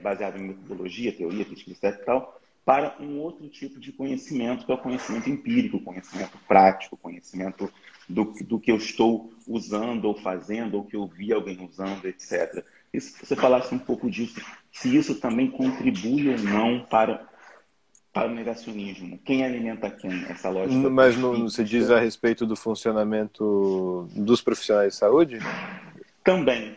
baseado em metodologia, teoria, pesquisa e tal, para um outro tipo de conhecimento, que é o conhecimento empírico, conhecimento prático, conhecimento do que eu estou usando ou fazendo, ou que eu vi alguém usando, etc. E se você falasse um pouco disso, se isso também contribui ou não para o negacionismo. Quem alimenta quem? Essa lógica. Mas você diz a respeito do funcionamento dos profissionais de saúde? Também.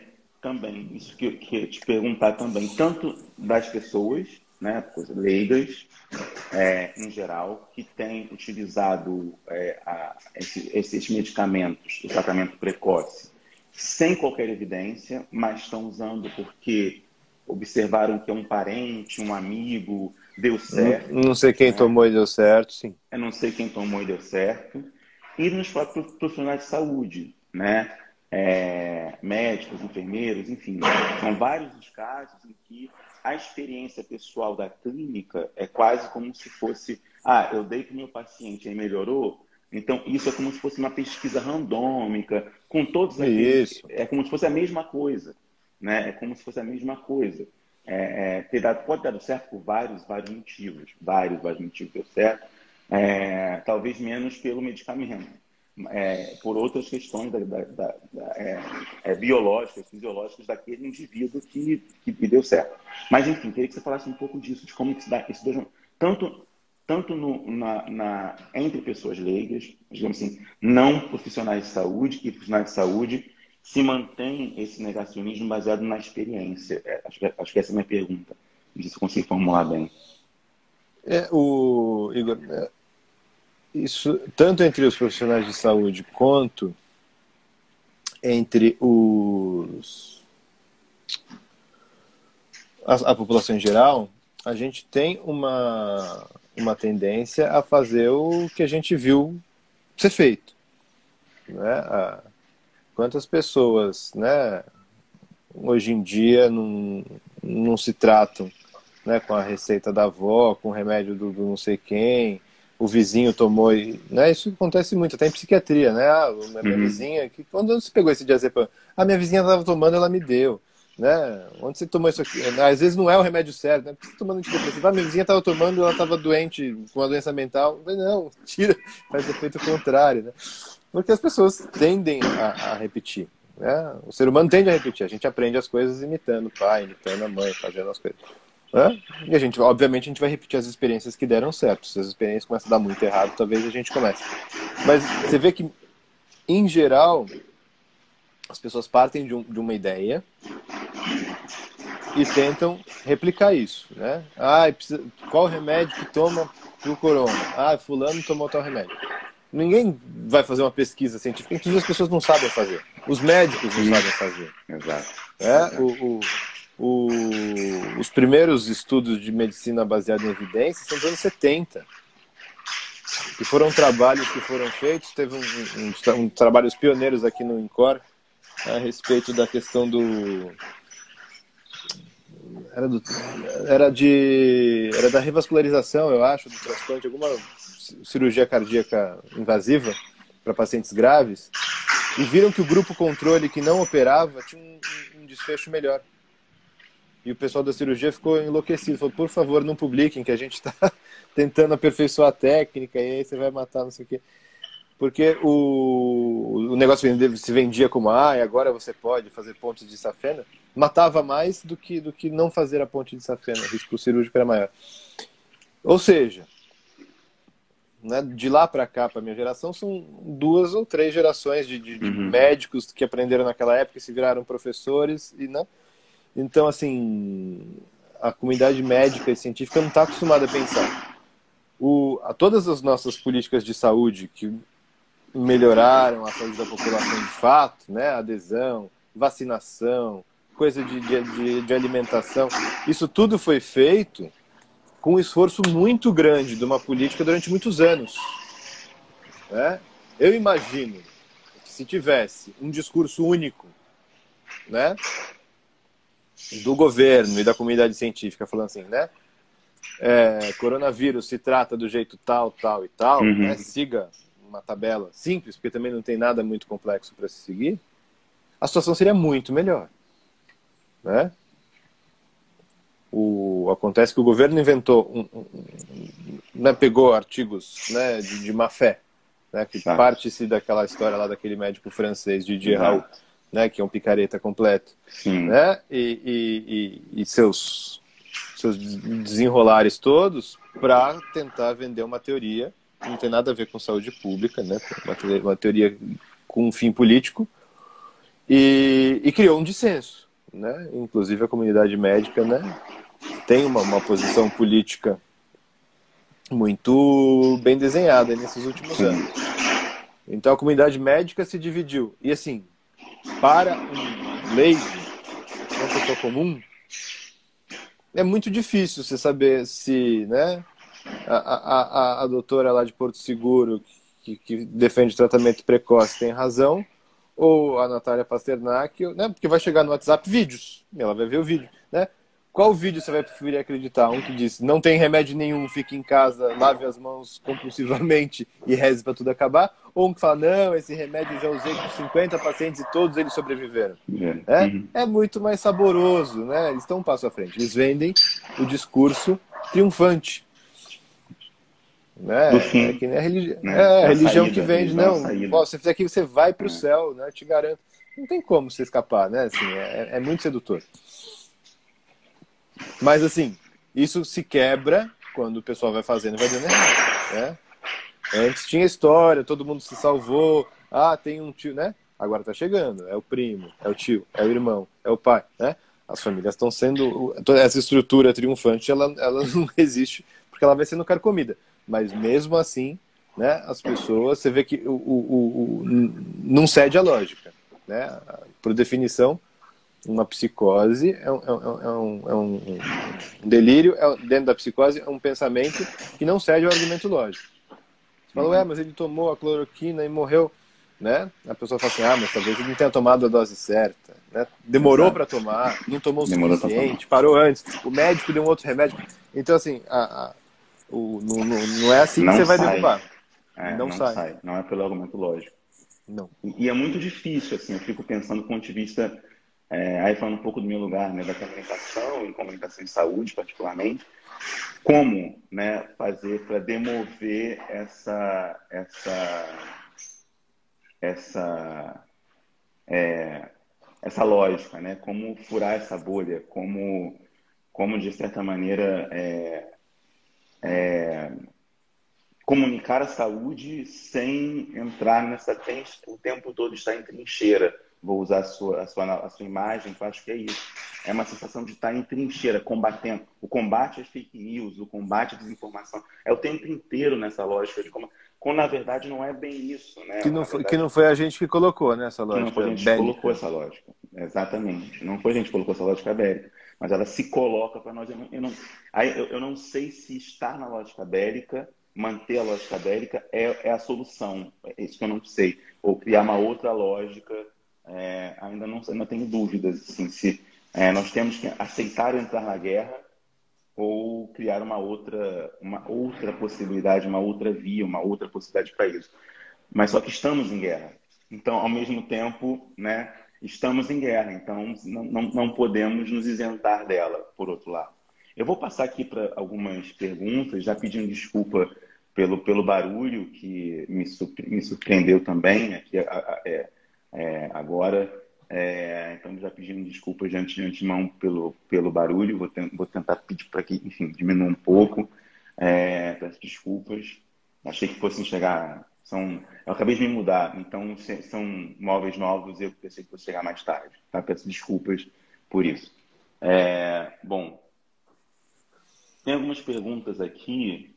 Isso que eu ia te perguntar também. Tanto das pessoas, né, leigas, em geral, que têm utilizado esses medicamentos, o tratamento precoce, sem qualquer evidência, mas estão usando porque observaram que é um parente, um amigo, deu certo. Não sei quem tomou e deu certo, sim. Eu não sei quem tomou e deu certo. E nos próprios profissionais de saúde, né? Médicos, enfermeiros, enfim. São vários os casos em que a experiência pessoal da clínica é quase como se fosse, eu dei para o meu paciente e melhorou, então isso é como se fosse uma pesquisa randômica, com todos aqueles... É como se fosse a mesma coisa, né? É como se fosse a mesma coisa. Pode dar certo por vários motivos. Vários motivos deu certo. Talvez menos pelo medicamento. Por outras questões biológicas, fisiológicas daquele indivíduo que deu certo. Mas, enfim, queria que você falasse um pouco disso, de como que se dá isso tanto entre pessoas leigas, digamos assim, não profissionais de saúde e profissionais de saúde, se mantém esse negacionismo baseado na experiência. Acho que essa é a minha pergunta. Não sei se eu consigo formular bem. Igor, isso, tanto entre os profissionais de saúde quanto entre a população em geral, a gente tem uma tendência a fazer o que a gente viu ser feito, né? Quantas pessoas, né, hoje em dia não se tratam, né, com a receita da avó, com o remédio do não sei quem, o vizinho tomou, né? Isso acontece muito, até em psiquiatria, né? Ah, minha vizinha, quando você pegou esse diazepam? Ah, minha vizinha estava tomando, ela me deu, né? Onde você tomou isso aqui? Às vezes não é o remédio certo, né? Por que você está tomando antidepressivo? Ah, minha vizinha estava tomando, ela estava doente, com uma doença mental. Não, tira, faz efeito contrário, né? Porque as pessoas tendem a repetir, né? O ser humano tende a repetir, a gente aprende as coisas imitando o pai, imitando a mãe, fazendo as coisas. E a gente, obviamente, a gente vai repetir as experiências que deram certo. Se as experiências começam a dar muito errado, talvez a gente comece. Mas você vê que, em geral, as pessoas partem de uma ideia e tentam replicar isso, né? Ah, qual remédio que toma pro corona? Ah, fulano tomou tal remédio. Ninguém vai fazer uma pesquisa científica, inclusive as pessoas não sabem fazer. Os médicos não sabem fazer. Exato. Os primeiros estudos de medicina baseada em evidências são dos anos 70. E foram trabalhos que foram feitos, teve um trabalhos pioneiros aqui no INCOR a respeito da questão era da revascularização, eu acho, do transplante, alguma cirurgia cardíaca invasiva para pacientes graves, e viram que o grupo controle que não operava tinha um desfecho melhor. E o pessoal da cirurgia ficou enlouquecido. Falou, por favor, não publiquem, que a gente está tentando aperfeiçoar a técnica, e aí você vai matar, não sei o quê. Porque o negócio se vendia como, e agora você pode fazer pontes de safena. Matava mais do que não fazer a ponte de safena. O risco cirúrgico era maior. Ou seja, né, de lá para cá, para a minha geração, são 2 ou 3 gerações de médicos que aprenderam naquela época e se viraram professores, e não... Então, assim, a comunidade médica e científica não está acostumada a pensar. Todas as nossas políticas de saúde que melhoraram a saúde da população de fato, né? Adesão, vacinação, coisa de alimentação, isso tudo foi feito com um esforço muito grande de uma política durante muitos anos. Né? Eu imagino que se tivesse um discurso único, né? Do governo e da comunidade científica falando assim, né? Coronavírus se trata do jeito tal, tal e tal, né? Siga uma tabela simples, porque também não tem nada muito complexo para se seguir, a situação seria muito melhor, né? Acontece que o governo inventou, né, pegou artigos, né, de má fé, né, que parte-se daquela história lá daquele médico francês, Didier Raoult, né, que é um picareta completo, né, e seus desenrolares todos para tentar vender uma teoria que não tem nada a ver com saúde pública, né, uma teoria com um fim político, e criou um dissenso, né, inclusive a comunidade médica, né, tem uma posição política muito bem desenhada nesses últimos anos. Então a comunidade médica se dividiu, e assim, para um leigo, uma pessoa comum, é muito difícil você saber se, né, a doutora lá de Porto Seguro, que defende tratamento precoce, tem razão, ou a Natália Pasternak, né, porque vai chegar no WhatsApp vídeos, ela vai ver o vídeo, né? Qual vídeo você vai preferir acreditar? Um que diz, não tem remédio nenhum, fique em casa, lave as mãos compulsivamente e reze para tudo acabar? Ou um que fala, não, esse remédio eu já usei com 50 pacientes e todos eles sobreviveram. É muito mais saboroso, né? Eles estão um passo à frente. Eles vendem o discurso triunfante. Né? É que nem a religião que vende. Não, se fizer aqui, você vai para o céu, né? Eu te garanto. Não tem como você escapar, né? Assim, é muito sedutor. Mas, assim, isso se quebra quando o pessoal vai fazendo e vai dando errado, né? Antes tinha história, todo mundo se salvou. Tem um tio, né? Agora tá chegando. É o primo, é o tio, é o irmão, é o pai, né? As famílias estão sendo... Toda essa estrutura triunfante, ela não existe porque ela vai sendo carcomida. Mas, mesmo assim, né? As pessoas... Você vê que não cede à lógica, né? Por definição... Uma psicose é um delírio, dentro da psicose é um pensamento que não cede ao argumento lógico. Você fala, mas ele tomou a cloroquina e morreu, né? A pessoa fala assim, mas talvez ele não tenha tomado a dose certa, né? Demorou para tomar, não tomou o suficiente, parou antes, o médico deu um outro remédio. Então, assim, Não é assim que Não você vai sai. derrubar. Não Não sai. sai. Não é pelo argumento lógico. Não. E é muito difícil, assim, eu fico pensando do ponto de vista, aí falando um pouco do meu lugar, né, da comunicação, em comunicação em saúde particularmente, como, né, fazer para demover essa, essa lógica, né, como furar essa bolha, como de certa maneira comunicar a saúde sem entrar sem o tempo todo estar em trincheira. Vou usar a sua imagem, que eu acho que é isso. É uma sensação de estar em trincheira, combatendo. O combate às fake news, o combate à desinformação, é o tempo inteiro nessa lógica de como, quando na verdade não é bem isso, né? Na Que verdade, não foi a gente que colocou, né, essa que não foi a lógica gente que colocou bélica. essa lógica. Exatamente. Não foi a gente que colocou essa lógica bélica. Mas ela se coloca para nós. Eu não sei se estar na lógica bélica, manter a lógica bélica é a solução. É isso que eu não sei. Ou criar uma outra lógica, ainda tenho dúvidas. Assim, se nós temos que aceitar entrar na guerra ou criar uma outra possibilidade, uma outra via, uma outra possibilidade para isso. Mas só que estamos em guerra. Então, ao mesmo tempo, né, estamos em guerra. Então, não podemos nos isentar dela, por outro lado. Eu vou passar aqui para algumas perguntas, já pedindo desculpa pelo barulho que me surpreendeu também aqui agora. Então, já pedindo desculpas de antemão pelo barulho. Vou tentar pedir para que, enfim, diminua um pouco. Peço desculpas. Achei que fossem chegar... Eu acabei de me mudar, então são móveis novos e eu pensei que fosse chegar mais tarde. Tá? Peço desculpas por isso. Bom, tem algumas perguntas aqui.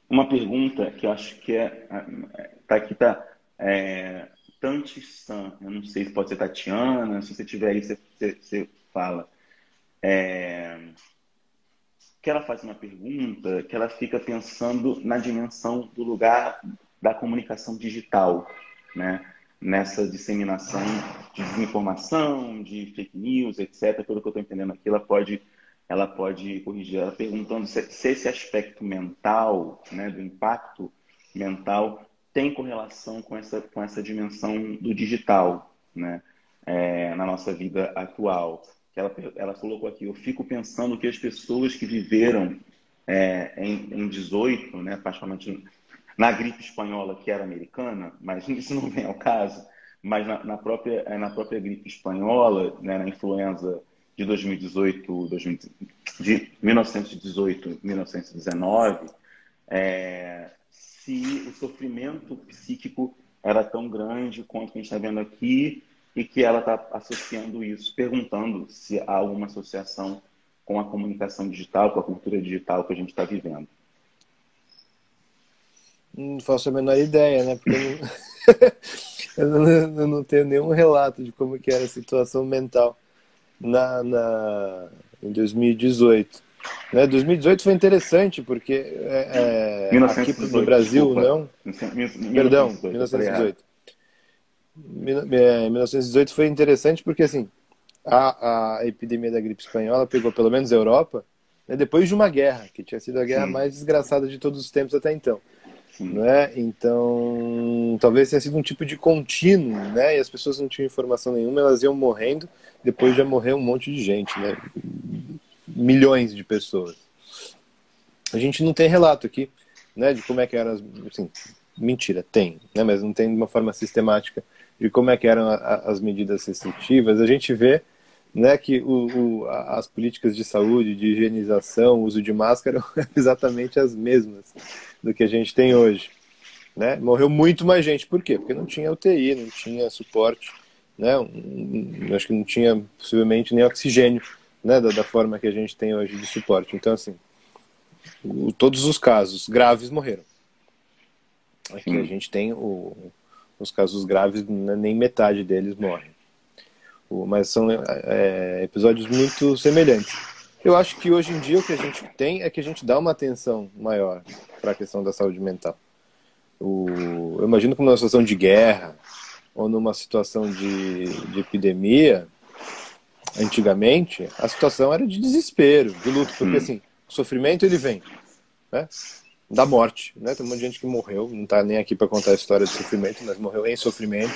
Uma pergunta que eu acho que tá aqui, Tanti-san, eu não sei se pode ser Tatiana, se você tiver aí, você fala. Que ela faz uma pergunta que ela fica pensando na dimensão do lugar da comunicação digital, né? Nessa disseminação de desinformação, de fake news, etc. Pelo que eu estou entendendo aqui, ela pode corrigir. Ela perguntando se esse aspecto mental, né, do impacto mental, tem correlação com essa dimensão do digital, né? Na nossa vida atual. Ela colocou aqui, eu fico pensando que as pessoas que viveram em 18, né, particularmente na gripe espanhola, que era americana, mas isso não vem ao caso, mas na própria gripe espanhola, né, na influenza de 2018, de 1918, 1919, se o sofrimento psíquico era tão grande quanto a gente está vendo aqui, e que ela está associando isso, perguntando se há alguma associação com a comunicação digital, com a cultura digital que a gente está vivendo. Não faço a menor ideia, né? Porque eu não tenho nenhum relato de como que era a situação mental em 2018. Né? 2018 foi interessante, porque aqui no Brasil, desculpa. não... Perdão, 1918. 1918 foi interessante porque assim, a epidemia da gripe espanhola pegou pelo menos a Europa, né, depois de uma guerra, que tinha sido a guerra mais desgraçada de todos os tempos até então. Né? Então, talvez tenha sido um tipo de contínuo, né? E as pessoas não tinham informação nenhuma, elas iam morrendo, depois já morreu um monte de gente, né? Milhões de pessoas. A gente não tem relato aqui, né, de como é que eram assim, mentira, tem, né, mas não tem de uma forma sistemática de como é que eram as medidas restritivas. A gente vê, né, que as políticas de saúde, de higienização, uso de máscara são exatamente as mesmas do que a gente tem hoje. Né? Morreu muito mais gente. Por quê? Porque não tinha UTI, não tinha suporte, né? Acho que não tinha possivelmente nem oxigênio, né, da forma que a gente tem hoje de suporte. Então, assim, todos os casos graves morreram. Aqui a gente tem os casos graves, nem metade deles morrem. Mas são episódios muito semelhantes. Eu acho que hoje em dia o que a gente tem é que a gente dá uma atenção maior para a questão da saúde mental. Eu imagino que numa situação de guerra ou numa situação de epidemia, antigamente, a situação era de desespero, de luto, porque assim, o sofrimento ele vem, né, da morte, né? Tem um monte de gente que morreu, não está nem aqui para contar a história do sofrimento, mas morreu em sofrimento.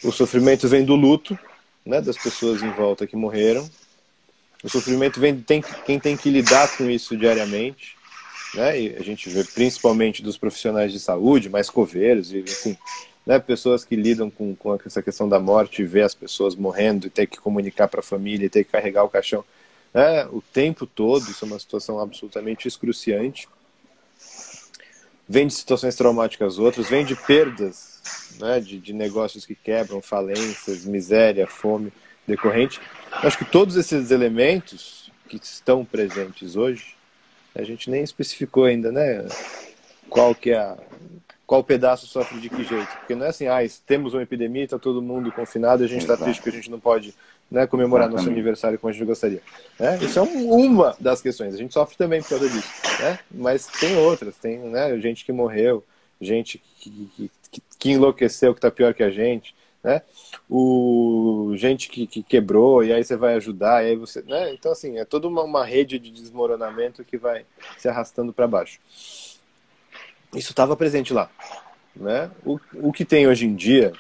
O sofrimento vem do luto, né, das pessoas em volta que morreram. O sofrimento vem de quem tem que lidar com isso diariamente, né? E a gente vê principalmente dos profissionais de saúde, mais coveiros, e, enfim, né, pessoas que lidam com essa questão da morte, e ver as pessoas morrendo e ter que comunicar para a família e ter que carregar o caixão, né, o tempo todo. Isso é uma situação absolutamente excruciante. Vem de situações traumáticas outras, vem de perdas, né, de negócios que quebram, falências, miséria, fome decorrente. Eu acho que todos esses elementos que estão presentes hoje, a gente nem especificou ainda, né, qual pedaço sofre de que jeito. Porque não é assim, temos uma epidemia, está todo mundo confinado, a gente está triste porque a gente não pode, né, comemorar nosso aniversário como a gente gostaria. Né? Isso é uma das questões. A gente sofre também por causa disso. Né? Mas tem outras. Tem, né, gente que morreu, gente que enlouqueceu, que está pior que a gente. Né? Gente que quebrou, e aí você vai ajudar, e aí você, né? Então, assim, é toda uma rede de desmoronamento que vai se arrastando para baixo. Isso estava presente lá. Né? O que tem hoje em dia,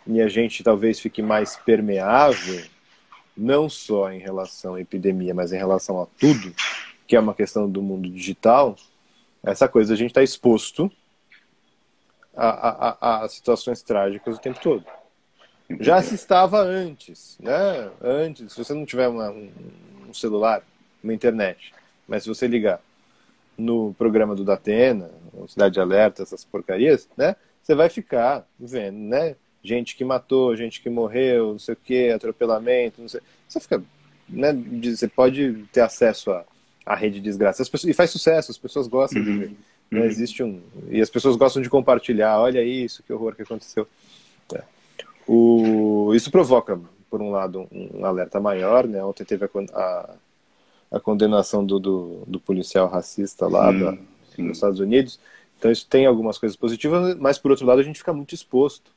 e a gente talvez fique mais permeável, não só em relação à epidemia, mas em relação a tudo, que é uma questão do mundo digital, essa coisa a gente está exposto a situações trágicas o tempo todo. Já se estava antes, né? Antes, se você não tiver um celular, uma internet, mas se você ligar no programa do Datena, Cidade Alerta, essas porcarias, né? Você vai ficar vendo, né? Gente que matou, gente que morreu, não sei o que, atropelamento, não sei. Você fica, né? Você pode ter acesso à rede de desgraça. E faz sucesso, as pessoas gostam de ver. Né? Existe e as pessoas gostam de compartilhar. Olha isso, que horror que aconteceu. Isso provoca, por um lado, um alerta maior, né? Ontem teve a condenação do policial racista lá nos Estados Unidos. Então isso tem algumas coisas positivas, mas por outro lado a gente fica muito exposto.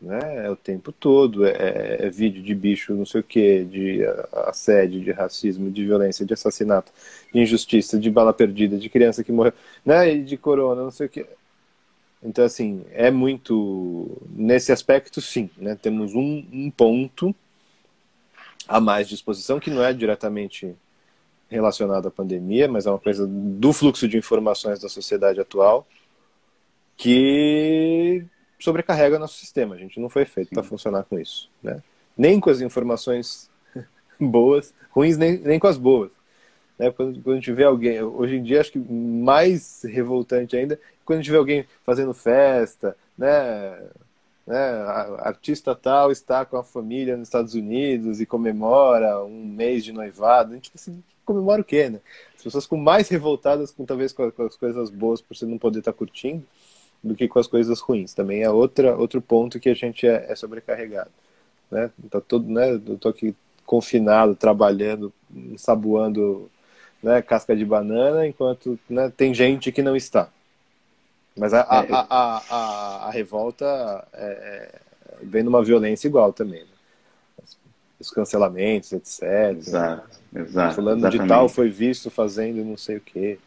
Né? É o tempo todo, é vídeo de bicho, não sei o que, de assédio, de racismo, de violência, de assassinato, de injustiça, de bala perdida, de criança que morreu, né? E de corona, não sei o que. Então, assim, é muito... Nesse aspecto, sim, né? Temos um ponto a mais de exposição, que não é diretamente relacionado à pandemia, mas é uma coisa do fluxo de informações da sociedade atual que sobrecarrega nosso sistema. A gente não foi feito para funcionar com isso. Né? Nem com as informações boas, ruins, nem com as boas. Né? Quando a gente vê alguém, hoje em dia acho que mais revoltante ainda, quando a gente vê alguém fazendo festa, né, artista tal está com a família nos Estados Unidos e comemora um mês de noivado, a gente assim, comemora o quê, né? As pessoas com mais revoltadas talvez com as coisas boas por você não poder estar curtindo do que com as coisas ruins. Também é outro ponto que a gente é sobrecarregado. Né? Tá todo, né, eu tô aqui confinado, trabalhando, ensaboando, né, casca de banana, enquanto, né, tem gente que não está. Mas a revolta vem numa violência igual também. Né? Os cancelamentos, etc. Exato. Fulano de tal foi visto fazendo não sei o quê.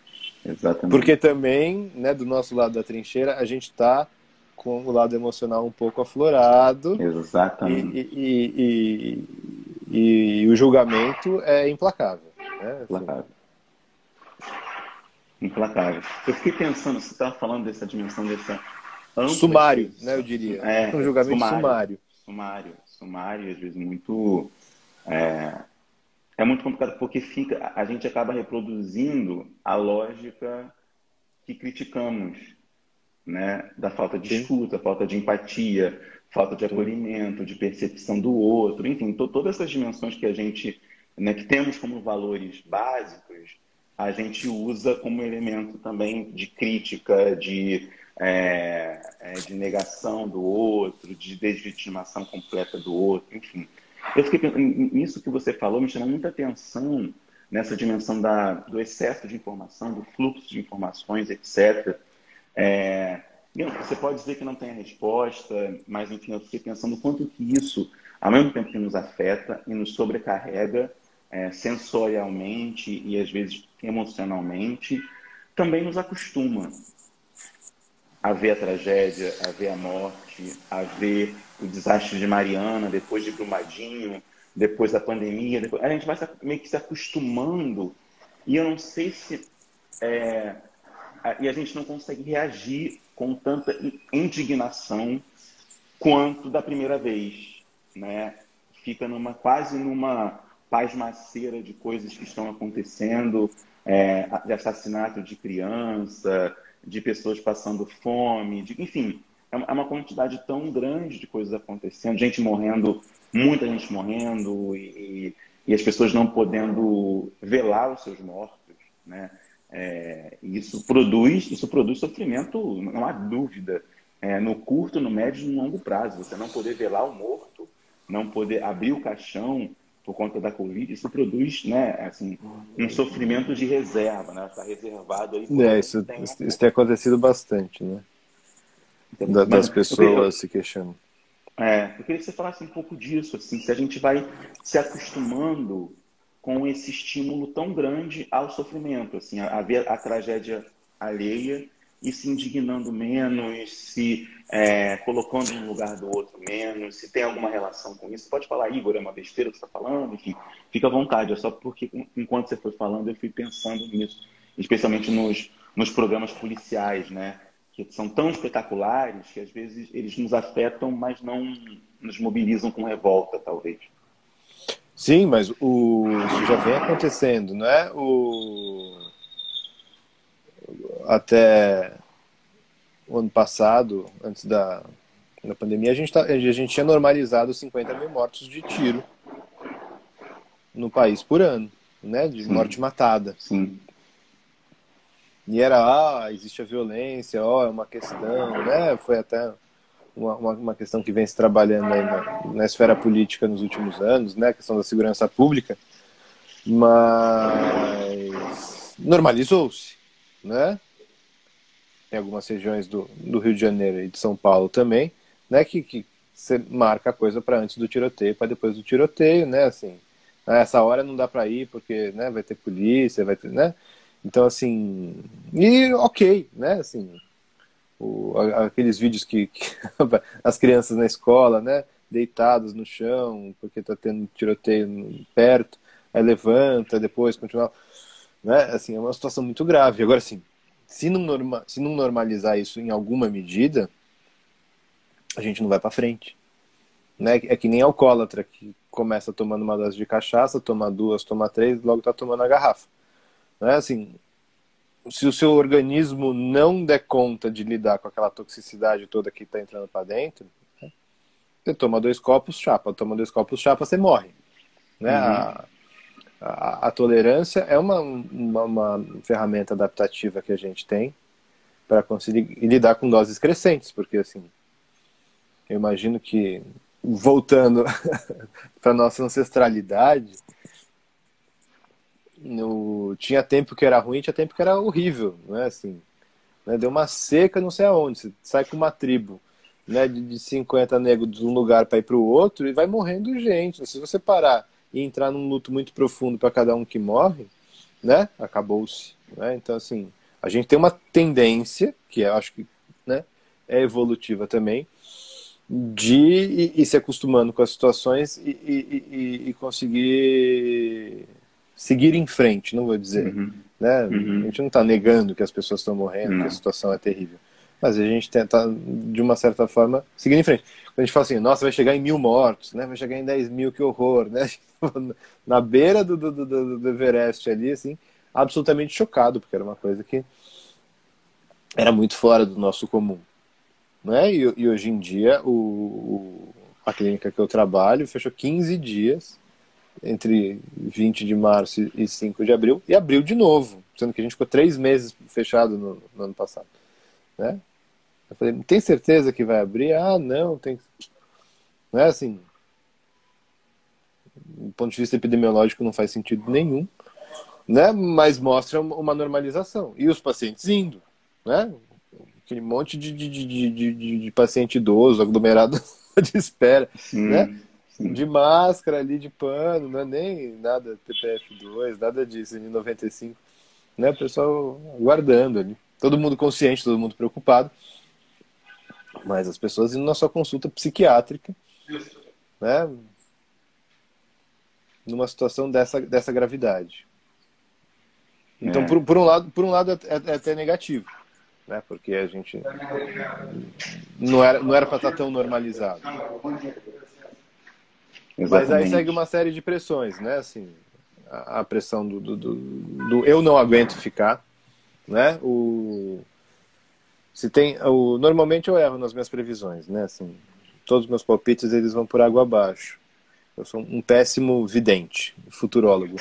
Exatamente. Porque também, né, do nosso lado da trincheira, a gente está com o lado emocional um pouco aflorado. Exatamente. E o julgamento é implacável. Né? Implacável. Eu fiquei pensando, você estava falando dessa dimensão, dessa ampla... Sumário, né, eu diria. Um julgamento sumário. Sumário, às vezes muito... É muito complicado, porque a gente acaba reproduzindo a lógica que criticamos, né? Da falta de escuta, falta de empatia, falta de acolhimento, de percepção do outro, enfim, todas essas dimensões que a gente, né, que temos como valores básicos, a gente usa como elemento também de crítica, de negação do outro, de deslegitimação completa do outro, enfim. Eu fiquei pensando, nisso que você falou me chamou muita atenção nessa dimensão do excesso de informação, do fluxo de informações, etc. Você pode dizer que não tem a resposta, mas enfim, eu fiquei pensando o quanto que isso ao mesmo tempo que nos afeta e nos sobrecarrega sensorialmente e às vezes emocionalmente, também nos acostuma a ver a tragédia, a ver a morte, a ver o desastre de Mariana, depois de Brumadinho, depois da pandemia. A gente vai meio que se acostumando e eu não sei se... e a gente não consegue reagir com tanta indignação quanto da primeira vez, né? Fica quase numa pasmaceira de coisas que estão acontecendo, de assassinato de criança, de pessoas passando fome, enfim, é uma quantidade tão grande de coisas acontecendo, gente morrendo, muita gente morrendo e as pessoas não podendo velar os seus mortos, né? Isso produz sofrimento, não há dúvida, no curto, no médio e no longo prazo. Você não poder velar o morto, não poder abrir o caixão por conta da Covid, isso produz, né, assim, um sofrimento de reserva, né? Está reservado aí. Isso tem acontecido bastante, né? Das pessoas se queixando. Eu queria que você falasse um pouco disso, assim, se a gente vai se acostumando com esse estímulo tão grande ao sofrimento, assim, a ver a tragédia alheia e se indignando menos, se colocando no lugar do outro menos, se tem alguma relação com isso. Pode falar, Igor, é uma besteira que você está falando? Enfim, fica à vontade, é só porque enquanto você foi falando eu fui pensando nisso, especialmente nos programas policiais, né? Que são tão espetaculares que às vezes eles nos afetam, mas não nos mobilizam com revolta, talvez. Sim, mas isso já vem acontecendo, não é? Até o ano passado, antes da pandemia, a gente tinha normalizado 50 mil mortos de tiro no país por ano, né? De morte matada. Sim. E era, existe a violência, é uma questão, né? Foi até uma questão que vem se trabalhando aí na esfera política nos últimos anos, né? A questão da segurança pública, mas normalizou-se, né? Em algumas regiões do Rio de Janeiro e de São Paulo também, né? Que você marca a coisa para antes do tiroteio, para depois do tiroteio, né? Assim, essa hora não dá para ir porque, né? Vai ter polícia, vai ter, né? Então, assim, e ok, né, assim, aqueles vídeos que as crianças na escola, né, deitadas no chão, porque tá tendo tiroteio perto, aí levanta, depois continua, né, assim, é uma situação muito grave. Agora, assim, se não normalizar isso em alguma medida, a gente não vai para frente, né, é que nem alcoólatra, que começa tomando uma dose de cachaça, toma duas, toma três, logo tá tomando a garrafa. Não é assim, se o seu organismo não der conta de lidar com aquela toxicidade toda que está entrando para dentro, né, você toma 2 copos, chapa, você morre. Né? A tolerância é uma ferramenta adaptativa que a gente tem para conseguir lidar com doses crescentes, porque assim, eu imagino que, voltando para nossa ancestralidade, tinha tempo que era ruim, tinha tempo que era horrível, né? Assim, né? Deu uma seca não sei aonde, você sai com uma tribo, né, de 50 negros de um lugar para ir para o outro e vai morrendo gente. Se você parar e entrar num luto muito profundo para cada um que morre, né, acabou-se, né? Então, assim, a gente tem uma tendência, que eu acho que, né, é evolutiva também, de ir se acostumando com as situações e conseguir seguir em frente, não vou dizer, né? A gente não está negando que as pessoas estão morrendo, que a situação é terrível, mas a gente tenta, de uma certa forma, seguir em frente. Quando a gente fala assim, nossa, vai chegar em 1000 mortos, né? Vai chegar em 10 mil, que horror, né? Na beira do Everest ali, assim, absolutamente chocado, porque era uma coisa que era muito fora do nosso comum, né? E hoje em dia, a clínica que eu trabalho fechou 15 dias, entre 20 de março e 5 de abril, e abriu de novo, sendo que a gente ficou 3 meses fechado no ano passado, né? Eu falei, tem certeza que vai abrir? Ah, não, tem. Não é assim, do ponto de vista epidemiológico não faz sentido nenhum, né? Mas mostra uma normalização, e os pacientes indo, né? Aquele monte de paciente idoso, aglomerado de espera, né? de máscara ali, de pano, não é nem nada TPF2, nada disso, em 95, né? O pessoal aguardando ali. Todo mundo consciente, todo mundo preocupado, mas as pessoas indo na sua consulta psiquiátrica, né? Numa situação dessa gravidade. Então, por um lado é até negativo, né? Porque a gente não era para estar tão normalizado. Exatamente. Mas aí segue uma série de pressões, né? Assim, a pressão do eu não aguento ficar, né? Normalmente eu erro nas minhas previsões, né? Assim, todos os meus palpites eles vão por água abaixo. Eu sou um péssimo vidente, futurólogo.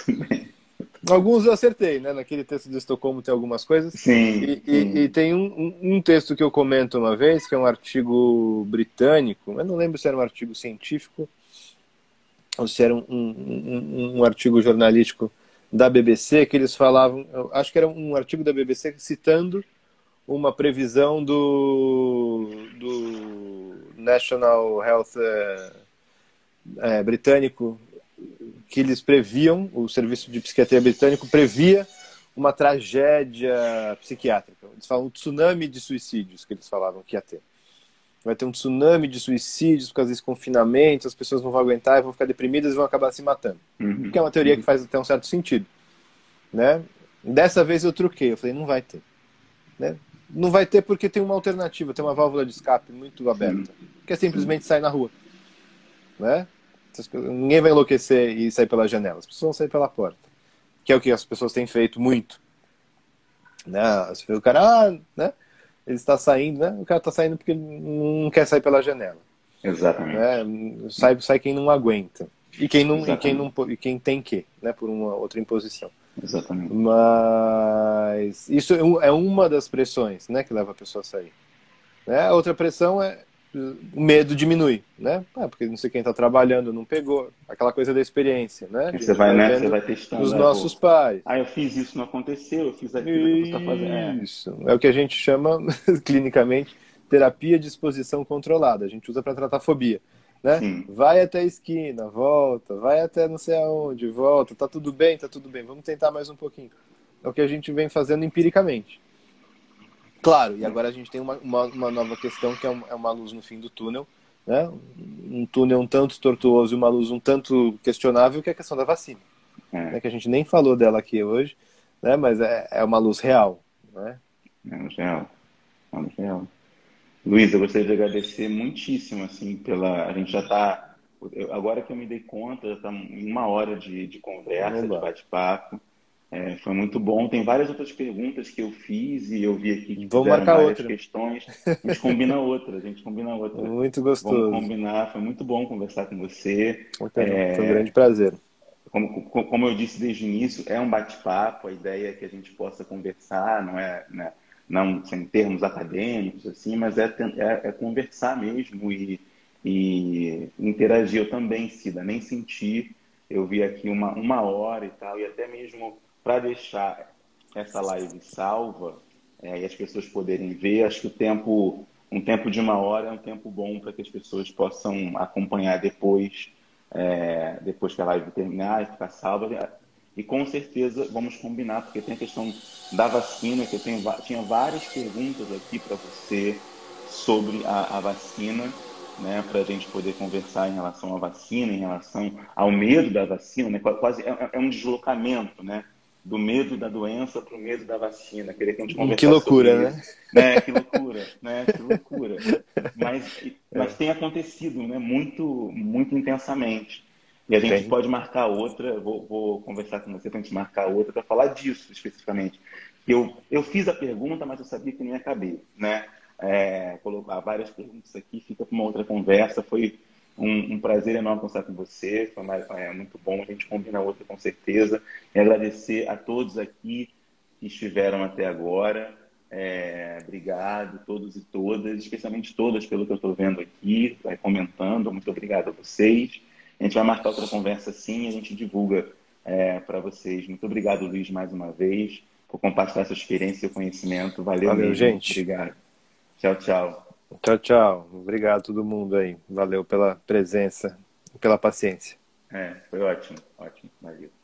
Alguns eu acertei, né? Naquele texto de Estocolmo tem algumas coisas. Sim. E tem um texto que eu comento uma vez, que é um artigo britânico. Eu não lembro se era um artigo científico ou se era um artigo jornalístico da BBC, que eles falavam... Acho que era um artigo da BBC citando uma previsão do National Health britânico, que eles previam, o Serviço de Psiquiatria britânico previa uma tragédia psiquiátrica. Eles falam um tsunami de suicídios, que eles falavam que ia ter. Vai ter um tsunami de suicídios por causa desse confinamento, as pessoas não vão aguentar, vão ficar deprimidas e vão acabar se matando. Que é uma teoria que faz até um certo sentido, né? Dessa vez eu truquei, eu falei, não vai ter, né? Não vai ter porque tem uma alternativa, tem uma válvula de escape muito aberta, que é simplesmente sair na rua, né? Ninguém vai enlouquecer e sair pela janela, as pessoas vão sair pela porta, que é o que as pessoas têm feito muito, né? Você vê o cara, né? Ele está saindo, né? O cara está saindo porque ele não quer sair pela janela. Exatamente. Né? Sai quem não aguenta. E quem tem que, né? Por uma outra imposição. Exatamente. Mas isso é uma das pressões, né? Que leva a pessoa a sair. Né? A outra pressão é o medo diminui, né? Porque não sei quem está trabalhando, não pegou. Aquela coisa da experiência, né? Você vai testando. Os nossos pais. Eu fiz isso, não aconteceu, eu fiz aquilo que você está fazendo. Isso. É o que a gente chama, clinicamente, terapia de exposição controlada. A gente usa para tratar fobia. Né? Vai até a esquina, volta, vai até não sei aonde, volta, tá tudo bem, vamos tentar mais um pouquinho. É o que a gente vem fazendo empiricamente. Claro, e agora a gente tem uma nova questão que é uma luz no fim do túnel, né? Um túnel um tanto tortuoso e uma luz um tanto questionável, que é a questão da vacina. Né? Que a gente nem falou dela aqui hoje, né? Mas é uma luz real. Né? É uma luz real. Luiz, eu gostaria de agradecer muitíssimo, assim, a gente já está... Agora que eu me dei conta, já está em 1 hora de conversa, de bate-papo. Foi muito bom. Tem várias outras perguntas que eu fiz e eu vi aqui que vamos marcar várias outra. Questões. A gente combina outra. Muito gostoso. Vamos combinar. Foi muito bom conversar com você. Foi um grande prazer. Como eu disse desde o início, é um bate-papo. A ideia é que a gente possa conversar, não é... Né? Não em termos acadêmicos, assim, mas é conversar mesmo e interagir. Eu também, Cida, nem senti. Eu vi aqui uma hora e tal, e até mesmo para deixar essa live salva e as pessoas poderem ver, acho que um tempo de 1 hora é um tempo bom para que as pessoas possam acompanhar depois que a live terminar e ficar salva. E com certeza vamos combinar, porque tem a questão da vacina, que eu tinha várias perguntas aqui para você sobre a vacina, né, para a gente poder conversar em relação à vacina, em relação ao medo da vacina, né, quase é um deslocamento, né, do medo da doença para o medo da vacina. Queria que a gente conversasse. Que loucura, sobre né? Isso. Né? Que loucura, né? Que loucura. Mas tem acontecido, né, muito, muito intensamente. E a gente pode marcar outra, vou conversar com você para a gente marcar outra para falar disso especificamente. Eu fiz a pergunta, mas eu sabia que não ia caber, né? Colocar várias perguntas aqui, fica para uma outra conversa. Foi um prazer enorme conversar com você, foi muito bom, a gente combina outra com certeza. E agradecer a todos aqui que estiveram até agora. Obrigado, todos e todas, especialmente todas pelo que eu estou vendo aqui, comentando. Muito obrigado a vocês. A gente vai marcar outra conversa sim, a gente divulga para vocês. Muito obrigado, Luiz, mais uma vez, por compartilhar sua experiência e seu conhecimento. Valeu mesmo. Gente. Obrigado. Tchau, tchau. Tchau, tchau. Obrigado a todo mundo aí. Valeu pela presença pela paciência. Foi ótimo, ótimo, valeu.